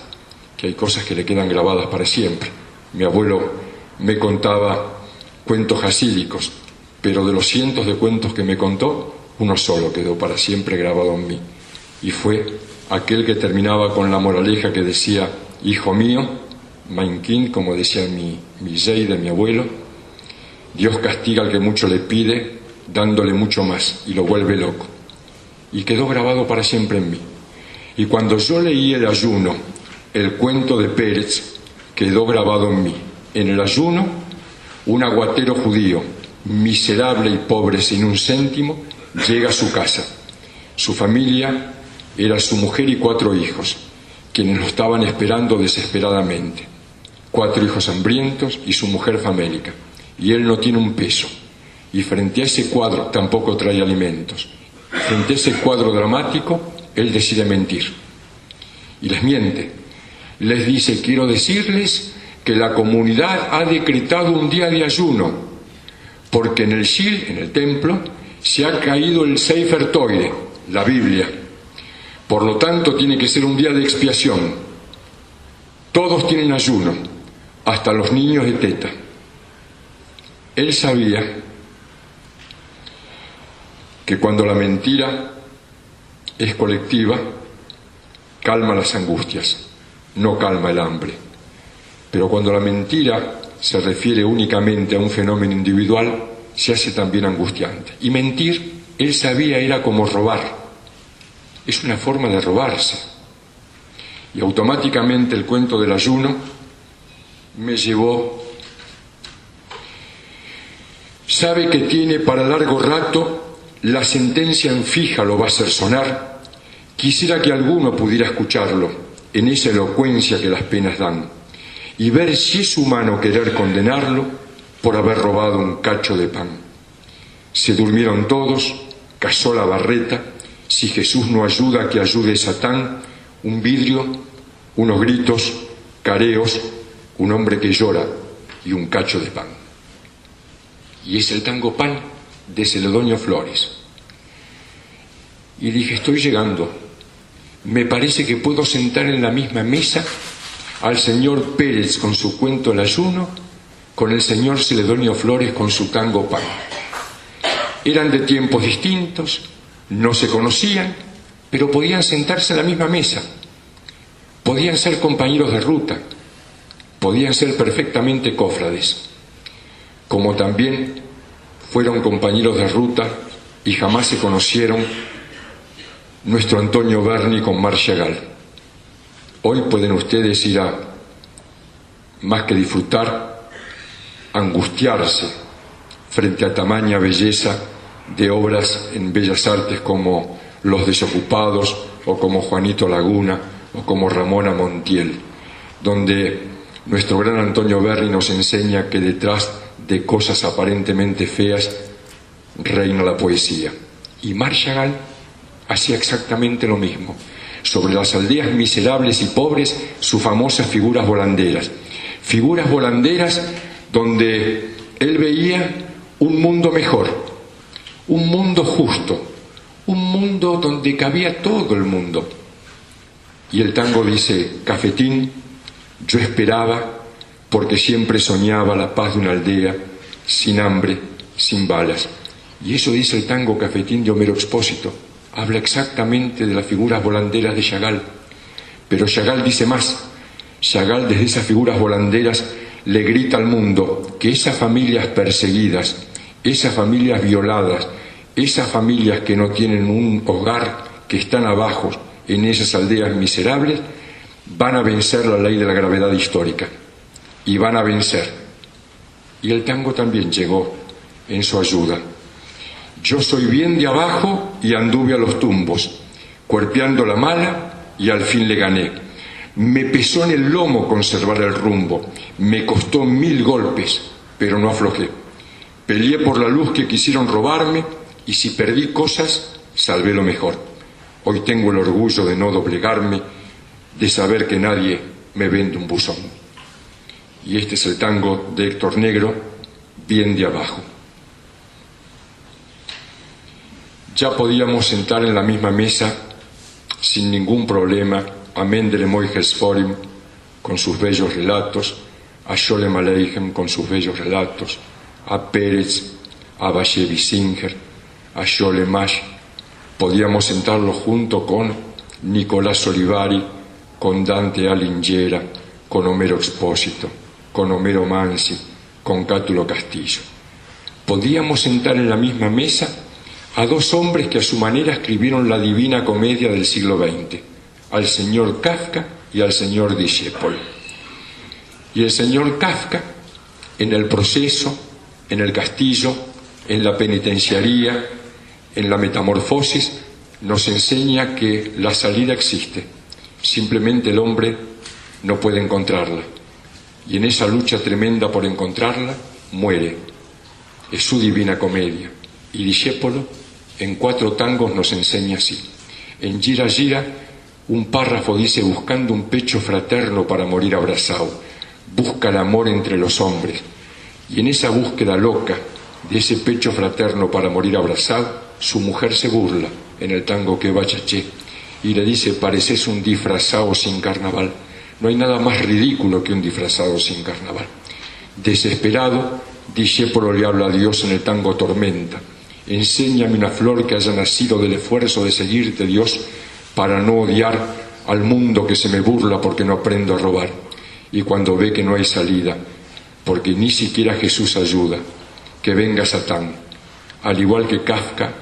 que hay cosas que le quedan grabadas para siempre. Mi abuelo me contaba cuentos hasídicos, pero de los cientos de cuentos que me contó, uno solo quedó para siempre grabado en mí. Y fue aquel que terminaba con la moraleja que decía: hijo mío, mein Kind, como decía mi Zeide, mi abuelo, Dios castiga al que mucho le pide, dándole mucho más, y lo vuelve loco. Y quedó grabado para siempre en mí. Y cuando yo leí el ayuno, el cuento de Pérez, quedó grabado en mí. En el ayuno, un aguatero judío, miserable y pobre, sin un céntimo, llega a su casa. Su familia era su mujer y 4 hijos, quienes lo estaban esperando desesperadamente. 4 hijos hambrientos y su mujer famélica. Y él no tiene un peso. Y frente a ese cuadro tampoco trae alimentos. Frente a ese cuadro dramático, él decide mentir. Y les miente. Les dice: quiero decirles que la comunidad ha decretado un día de ayuno, porque en el Shil, en el templo, se ha caído el Sefer Toire, la Biblia. Por lo tanto, tiene que ser un día de expiación. Todos tienen ayuno, hasta los niños de teta. Él sabía que cuando la mentira es colectiva, calma las angustias, no calma el hambre. Pero cuando la mentira se refiere únicamente a un fenómeno individual, se hace también angustiante. Y mentir, él sabía, era como robar. Es una forma de robarse. y automáticamente el cuento del ayuno me llevó. Sabe que tiene para largo rato, la sentencia en fija lo va a hacer sonar. Quisiera que alguno pudiera escucharlo en esa elocuencia que las penas dan y ver si es humano querer condenarlo por haber robado un cacho de pan. Se durmieron todos, cazó la barreta. Si Jesús no ayuda, que ayude Satán. Un vidrio, unos gritos, careos, un hombre que llora y un cacho de pan. Y es el tango Pan de Celedonio Flores. Y dije, estoy llegando. Me parece que puedo sentar en la misma mesa al señor Pérez con su cuento El ayuno, con el señor Celedonio Flores con su tango Pan. Eran de tiempos distintos, no se conocían, pero podían sentarse en la misma mesa. Podían ser compañeros de ruta, podían ser perfectamente cofrades, como también fueron compañeros de ruta y jamás se conocieron nuestro Antonio Berni con Mar Chagall. Hoy pueden ustedes ir a, más que disfrutar, angustiarse frente a tamaña belleza de obras en Bellas Artes como Los Desocupados o como Juanito Laguna o como Ramona Montiel, donde nuestro gran Antonio Berni nos enseña que detrás de cosas aparentemente feas reina la poesía. Y Mar Chagall hacía exactamente lo mismo. Sobre las aldeas miserables y pobres, sus famosas figuras volanderas. Figuras volanderas donde él veía un mundo mejor, un mundo justo, un mundo donde cabía todo el mundo. Y el tango dice, cafetín, yo esperaba porque siempre soñaba la paz de una aldea sin hambre, sin balas. Y eso dice el tango Cafetín de Homero Expósito. Habla exactamente de las figuras volanderas de Chagall. Pero Chagall dice más. Chagall desde esas figuras volanderas le grita al mundo que esas familias perseguidas, esas familias violadas, esas familias que no tienen un hogar, que están abajo en esas aldeas miserables, van a vencer la ley de la gravedad histórica. Y van a vencer. Y el tango también llegó en su ayuda. Yo soy bien de abajo y anduve a los tumbos, cuerpeando la mala y al fin le gané. Me pesó en el lomo conservar el rumbo, me costó 1000 golpes, pero no aflojé. Peleé por la luz que quisieron robarme y si perdí cosas, salvé lo mejor. Hoy tengo el orgullo de no doblegarme, de saber que nadie me vende un buzón. Y este es el tango de Héctor Negro, bien de abajo. Ya podíamos sentar en la misma mesa sin ningún problema a Mendele Moijes-Forim con sus bellos relatos, a Sholem Aleichem con sus bellos relatos, a Pérez, a Bashevi Singer, a Sholem Ash. Podíamos sentarlo junto con Nicolás Olivari, con Dante Alighieri, con Homero Expósito, con Homero Mansi, con Cátulo Castillo. Podíamos sentar en la misma mesa a dos hombres que a su manera escribieron la Divina Comedia del siglo XX, al señor Kafka y al señor Discépolo. Y el señor Kafka, en el proceso, en el castillo, en la penitenciaría, en la metamorfosis, nos enseña que la salida existe, simplemente el hombre no puede encontrarla. Y en esa lucha tremenda por encontrarla, muere. Es su Divina Comedia. Y Discépolo, en 4 tangos, nos enseña así. En Gira Gira, un párrafo dice: buscando un pecho fraterno para morir abrazado, busca el amor entre los hombres. Y en esa búsqueda loca de ese pecho fraterno para morir abrazado, su mujer se burla en el tango que va Chaché y le dice: pareces un disfrazado sin carnaval. No hay nada más ridículo que un disfrazado sin carnaval. Desesperado, Discépolo le habla a Dios en el tango Tormenta: enséñame una flor que haya nacido del esfuerzo de seguirte, Dios, para no odiar al mundo que se me burla porque no aprendo a robar. Y cuando ve que no hay salida, porque ni siquiera Jesús ayuda, que venga Satán. Al igual que Kafka,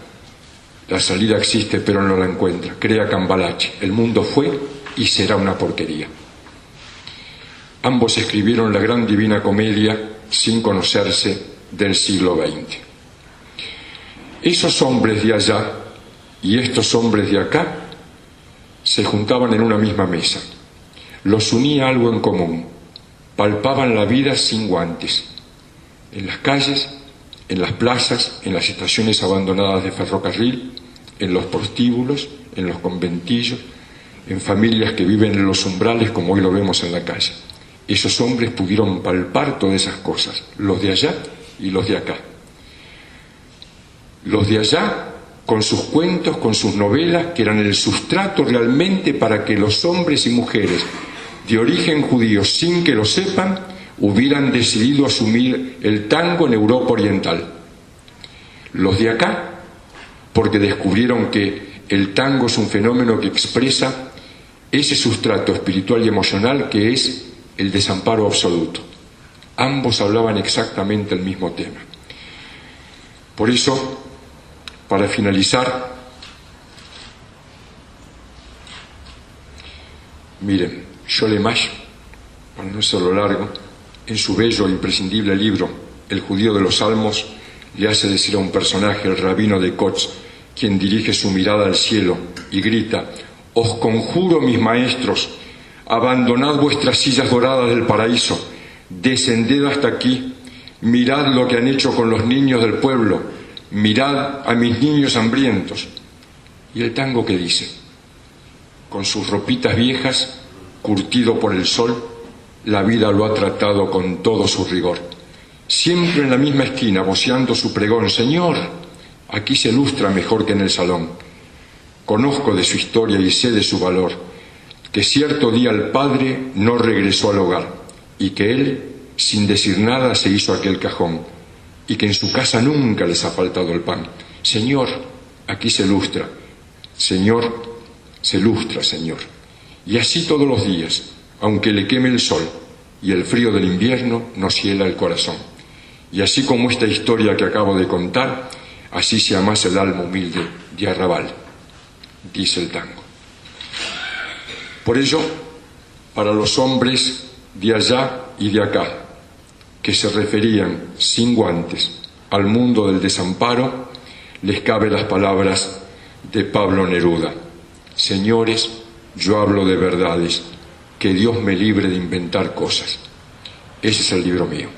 la salida existe pero no la encuentra. Crea Cambalache: el mundo fue y será una porquería. Ambos escribieron la gran Divina Comedia sin conocerse del siglo XX. Esos hombres de allá y estos hombres de acá se juntaban en una misma mesa. Los unía algo en común. Palpaban la vida sin guantes. En las calles, en las plazas, en las estaciones abandonadas de ferrocarril, en los prostíbulos, en los conventillos, en familias que viven en los umbrales como hoy lo vemos en la calle. Esos hombres pudieron palpar todas esas cosas, los de allá y los de acá. Los de allá, con sus cuentos, con sus novelas, que eran el sustrato realmente para que los hombres y mujeres de origen judío, sin que lo sepan, hubieran decidido asumir el tango en Europa Oriental. Los de acá, porque descubrieron que el tango es un fenómeno que expresa ese sustrato espiritual y emocional que es el desamparo absoluto. Ambos hablaban exactamente el mismo tema. Por eso, para finalizar, miren, Sholemash, para no hacerlo largo, en su bello e imprescindible libro El judío de los Salmos, le hace decir a un personaje, el rabino de Kotz, quien dirige su mirada al cielo y grita: «Os conjuro, mis maestros, abandonad vuestras sillas doradas del paraíso, descended hasta aquí, mirad lo que han hecho con los niños del pueblo, mirad a mis niños hambrientos». ¿Y el tango qué dice? Con sus ropitas viejas, curtido por el sol, la vida lo ha tratado con todo su rigor. Siempre en la misma esquina, voceando su pregón: «Señor, aquí se lustra mejor que en el salón. Conozco de su historia y sé de su valor, que cierto día el padre no regresó al hogar, y que él, sin decir nada, se hizo aquel cajón, y que en su casa nunca les ha faltado el pan. Señor, aquí se lustra, Señor, se lustra, Señor». Y así todos los días, aunque le queme el sol y el frío del invierno nos hiela el corazón. Y así como esta historia que acabo de contar, así se amase el alma humilde de Arrabal, dice el tango. Por ello, para los hombres de allá y de acá, que se referían sin guantes al mundo del desamparo, les cabe las palabras de Pablo Neruda: «Señores, yo hablo de verdades, que Dios me libre de inventar cosas». Ese es el libro mío.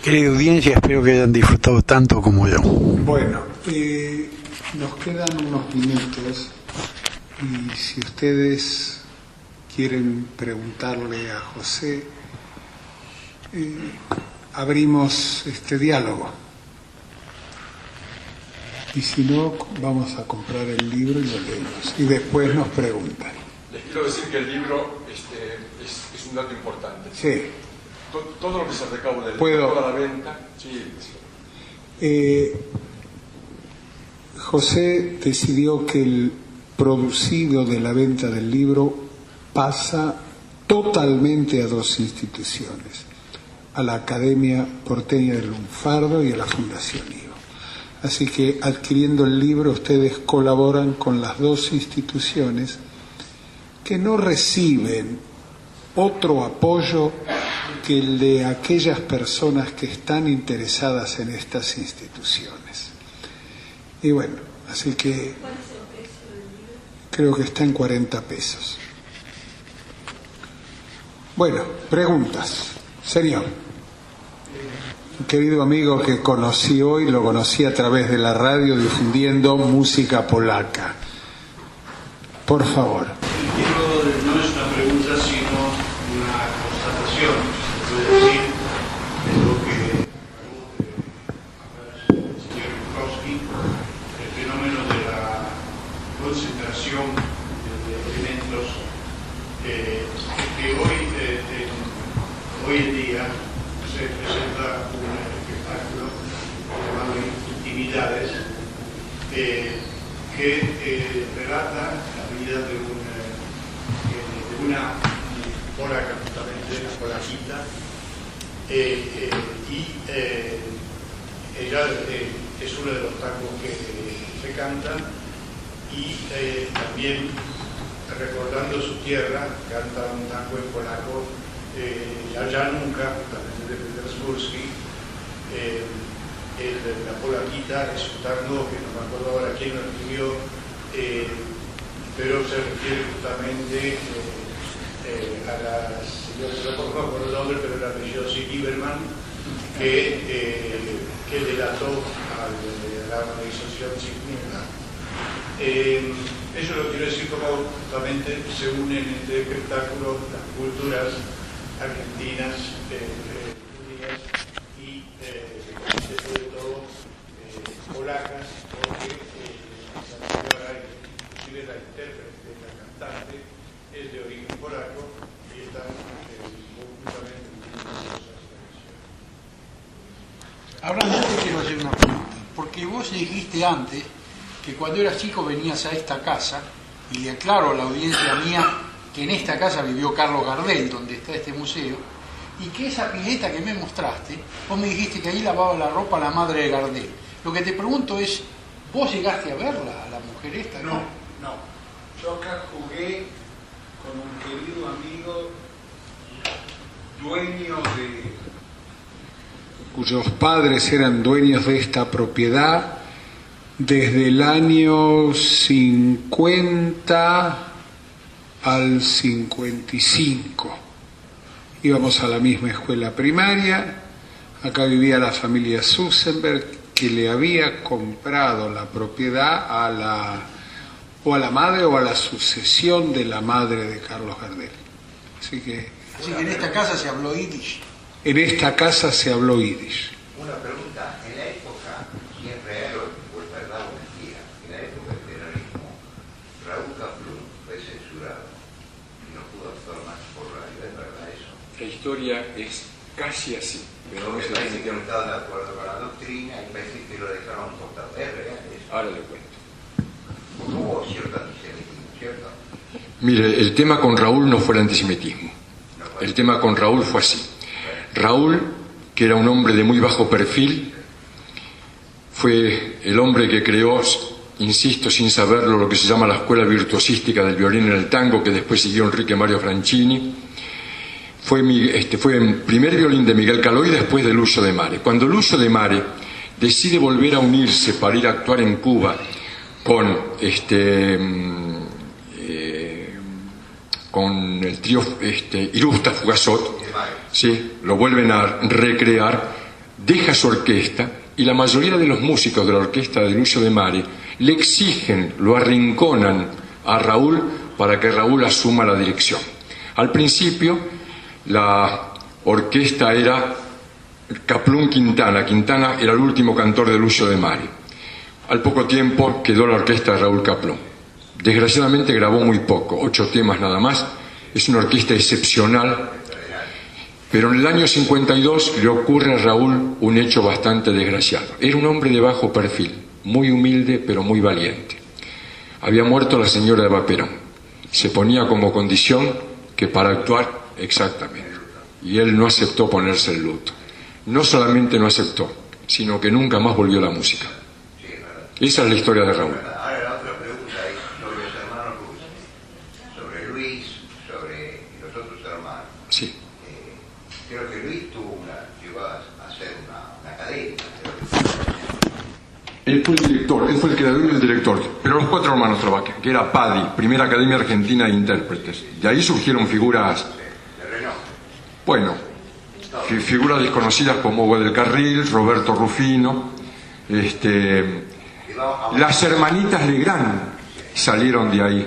Querida audiencia, espero que hayan disfrutado tanto como yo. Bueno, nos quedan unos minutos y si ustedes quieren preguntarle a José, abrimos este diálogo. Y si no, vamos a comprar el libro y lo leemos. Y después nos preguntan. Les quiero decir que el libro es un dato importante. Sí. Todo lo que se recaude del libro, toda la venta. Sí. José decidió que el producido de la venta del libro pasa totalmente a dos instituciones: a la Academia Porteña del Lunfardo y a la Fundación IVA. Así que adquiriendo el libro ustedes colaboran con las dos instituciones que no reciben otro apoyo que el de aquellas personas que están interesadas en estas instituciones. Y bueno, así que creo que está en 40 pesos. Bueno, preguntas. Señor. Un querido amigo que conocí hoy, lo conocí a través de la radio difundiendo música polaca. Por favor. El título no es una pregunta, sino una constatación, se puede decir, de lo que el señor Bukowski, el fenómeno de la concentración de elementos que hoy en día se presenta un espectáculo llamado Intimidades, que relata la vida de una polaca, justamente, una polacita, Ella es uno de los tangos que se cantan, y también recordando su tierra canta un tango en polaco, Ya Nunca, también de Petersburski. La polaquita es un tango que no me acuerdo ahora quién lo escribió, pero se refiere justamente a la señora, no me acuerdo el nombre, pero el apellido sí, Lieberman, que delató a la organización Sigmunda. Eso lo quiero decir como justamente se unen en este espectáculo las culturas argentinas, judías y sobre todo polacas, porque la señora, inclusive la intérprete, la cantante, es de origen polaco y están justamente Ahora yo te quiero hacer una pregunta, porque vos dijiste antes que cuando eras chico venías a esta casa, y le aclaro a la audiencia mía que en esta casa vivió Carlos Gardel, donde está este museo, y que esa pileta que me mostraste, vos me dijiste que ahí lavaba la ropa la madre de Gardel. Lo que te pregunto es, ¿vos llegaste a verla, a la mujer esta? No. Yo acá jugué con un querido amigo, dueño de... cuyos padres eran dueños de esta propiedad desde el año 50 al 55. Íbamos a la misma escuela primaria. Acá vivía la familia Susenberg, que le había comprado la propiedad a la madre o a la sucesión de la madre de Carlos Gardel. Así que en esta casa se habló yiddish. En esta casa se habló yiddish. Una pregunta, en la época, si es real o es verdad o mentira, en la época del peronismo, Raúl Kaplun fue censurado y no pudo actuar más por radio, ¿es verdad eso? La historia es casi así, pero no Porque se parece que no tiene. estaba de acuerdo con la doctrina y parece que lo dejaron cortado. ¿Es real eso? Ahora le cuento. Hubo cierto antisemitismo, ¿cierto? Mire, el tema con Raúl no fue el antisemitismo. El tema con Raúl fue así. Raúl, que era un hombre de muy bajo perfil, fue el hombre que creó, insisto, sin saberlo, lo que se llama la escuela virtuosística del violín en el tango, que después siguió Enrique Mario Franchini. Fue en primer violín de Miguel Caló y después de Lucio de Mare. Cuando Lucio de Mare decide volver a unirse para ir a actuar en Cuba con el trío Irusta Fugazot, ¿sí? Lo vuelven a recrear, deja su orquesta y la mayoría de los músicos de la orquesta de Lucio de Mare le exigen, lo arrinconan a Raúl para que Raúl asuma la dirección. Al principio la orquesta era Kaplun Quintana. Quintana era el último cantor de Lucio de Mare. Al poco tiempo quedó la orquesta de Raúl Kaplun. Desgraciadamente grabó muy poco, 8 temas nada más. Es una orquesta excepcional, pero en el año 52 le ocurre a Raúl un hecho bastante desgraciado. Era un hombre de bajo perfil, muy humilde pero muy valiente. Había muerto la señora Eva Perón. Se ponía como condición que para actuar, exactamente, y él no aceptó ponerse el luto. No solamente no aceptó, sino que nunca más volvió a la música. Esa es la historia de Raúl. Ahora la otra pregunta es sobre los hermanos Russo, sobre Luis, sobre los otros hermanos. Sí. Creo que Luis llegó a hacer una academia. Él fue el director, él fue el creador y el director, pero los 4 hermanos trabajan, que era PADI, Primera Academia Argentina de Intérpretes. De ahí surgieron figuras, bueno, figuras desconocidas como Hugo del Carril, Roberto Rufino, las hermanitas Legrand salieron de ahí,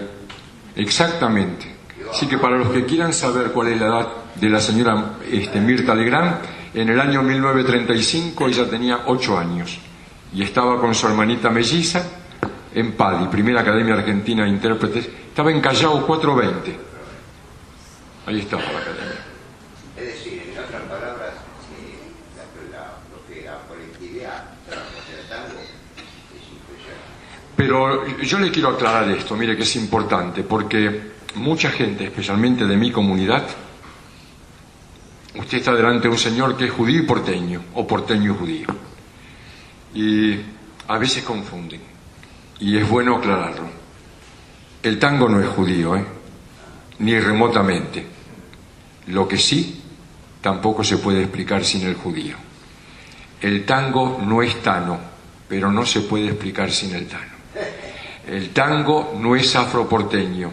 exactamente. Así que para los que quieran saber cuál es la edad de la señora Mirta Legrand, en el año 1935 ella tenía 8 años y estaba con su hermanita melliza en PADI, Primera Academia Argentina de Intérpretes. Estaba en Callao 420. Ahí estaba la academia. Es decir, en otras palabras, lo que la colectividad representando es impresionante. Pero yo le quiero aclarar esto, mire que es importante, porque mucha gente, especialmente de mi comunidad, usted está delante de un señor que es judío y porteño, o porteño y judío. Y a veces confunden, y es bueno aclararlo. El tango no es judío, ni remotamente. Lo que sí, tampoco se puede explicar sin el judío. El tango no es tano, pero no se puede explicar sin el tano. El tango no es afroporteño,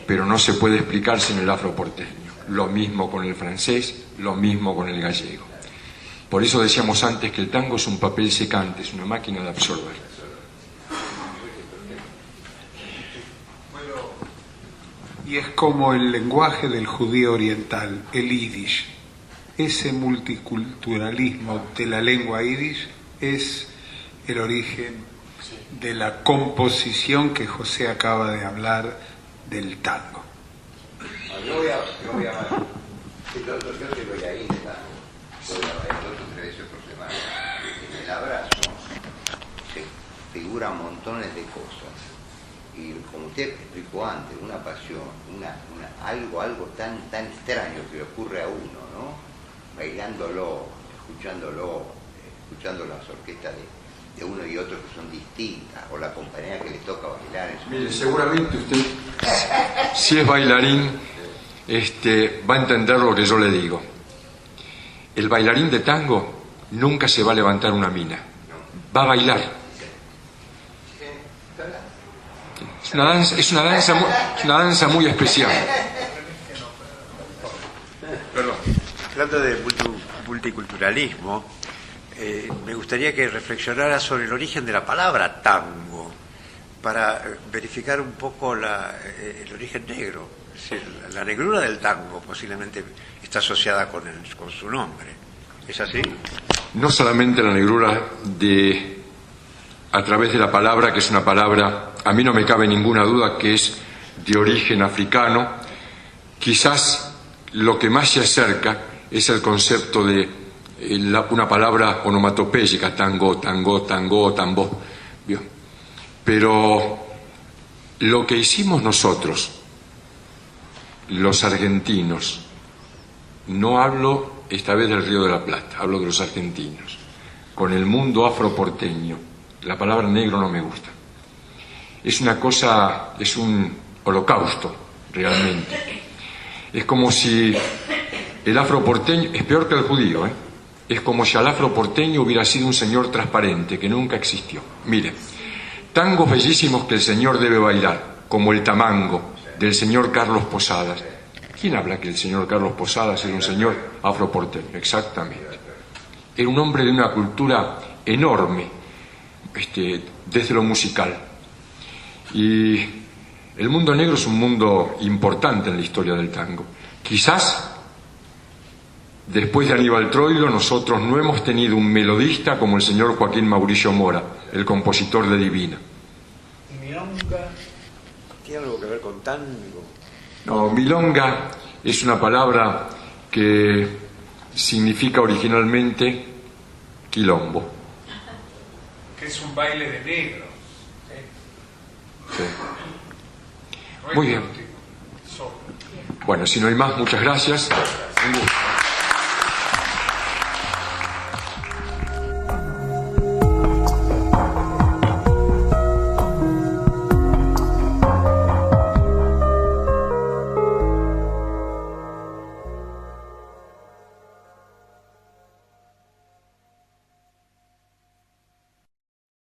pero no se puede explicar sin el afroporteño. Lo mismo con el francés, lo mismo con el gallego. Por eso decíamos antes que el tango es un papel secante, es una máquina de absorber. Y es como el lenguaje del judío oriental, el yiddish. Ese multiculturalismo de la lengua yiddish es el origen de la composición que José acaba de hablar del tango. Yo voy a ir dos o tres veces por semana. En el abrazo se figuran montones de cosas. Y como usted explicó antes, una pasión, algo tan extraño que le ocurre a uno, ¿no? Bailándolo, escuchando las orquestas de uno y otro que son distintas, o la compañía que le toca bailar. Mire, seguramente usted, si es bailarín, va a entender lo que yo le digo. El bailarín de tango nunca se va a levantar una mina, va a bailar. Es una danza muy especial. Perdón. Hablando de multiculturalismo, me gustaría que reflexionara sobre el origen de la palabra tango para verificar un poco el origen negro. Es decir, la negrura del tango posiblemente está asociada con su nombre. ¿Es así? No solamente la negrura a través de la palabra, que es una palabra, a mí no me cabe ninguna duda que es de origen africano. Quizás lo que más se acerca es el concepto de una palabra onomatopéyica, tango, tambó. ¿Vio? Pero lo que hicimos nosotros, los argentinos, no hablo esta vez del Río de la Plata, hablo de los argentinos, con el mundo afroporteño, la palabra negro no me gusta. Es una cosa, es un holocausto, realmente. Es como si el afroporteño, es peor que el judío, es como si al afroporteño hubiera sido un señor transparente que nunca existió. Mire, tangos bellísimos que el señor debe bailar, como el tamango del señor Carlos Posadas. ¿Quién habla que el señor Carlos Posadas era un señor afroporteño? Exactamente. Era un hombre de una cultura enorme, desde lo musical. Y el mundo negro es un mundo importante en la historia del tango. Quizás después de Aníbal Troilo nosotros no hemos tenido un melodista como el señor Joaquín Mauricio Mora, el compositor de Divina. ¿Milonga tiene algo que ver con tango? No, milonga es una palabra que significa originalmente quilombo. Que es un baile de negro. Sí. Muy bien. Bueno, si no hay más, muchas gracias. Un gusto.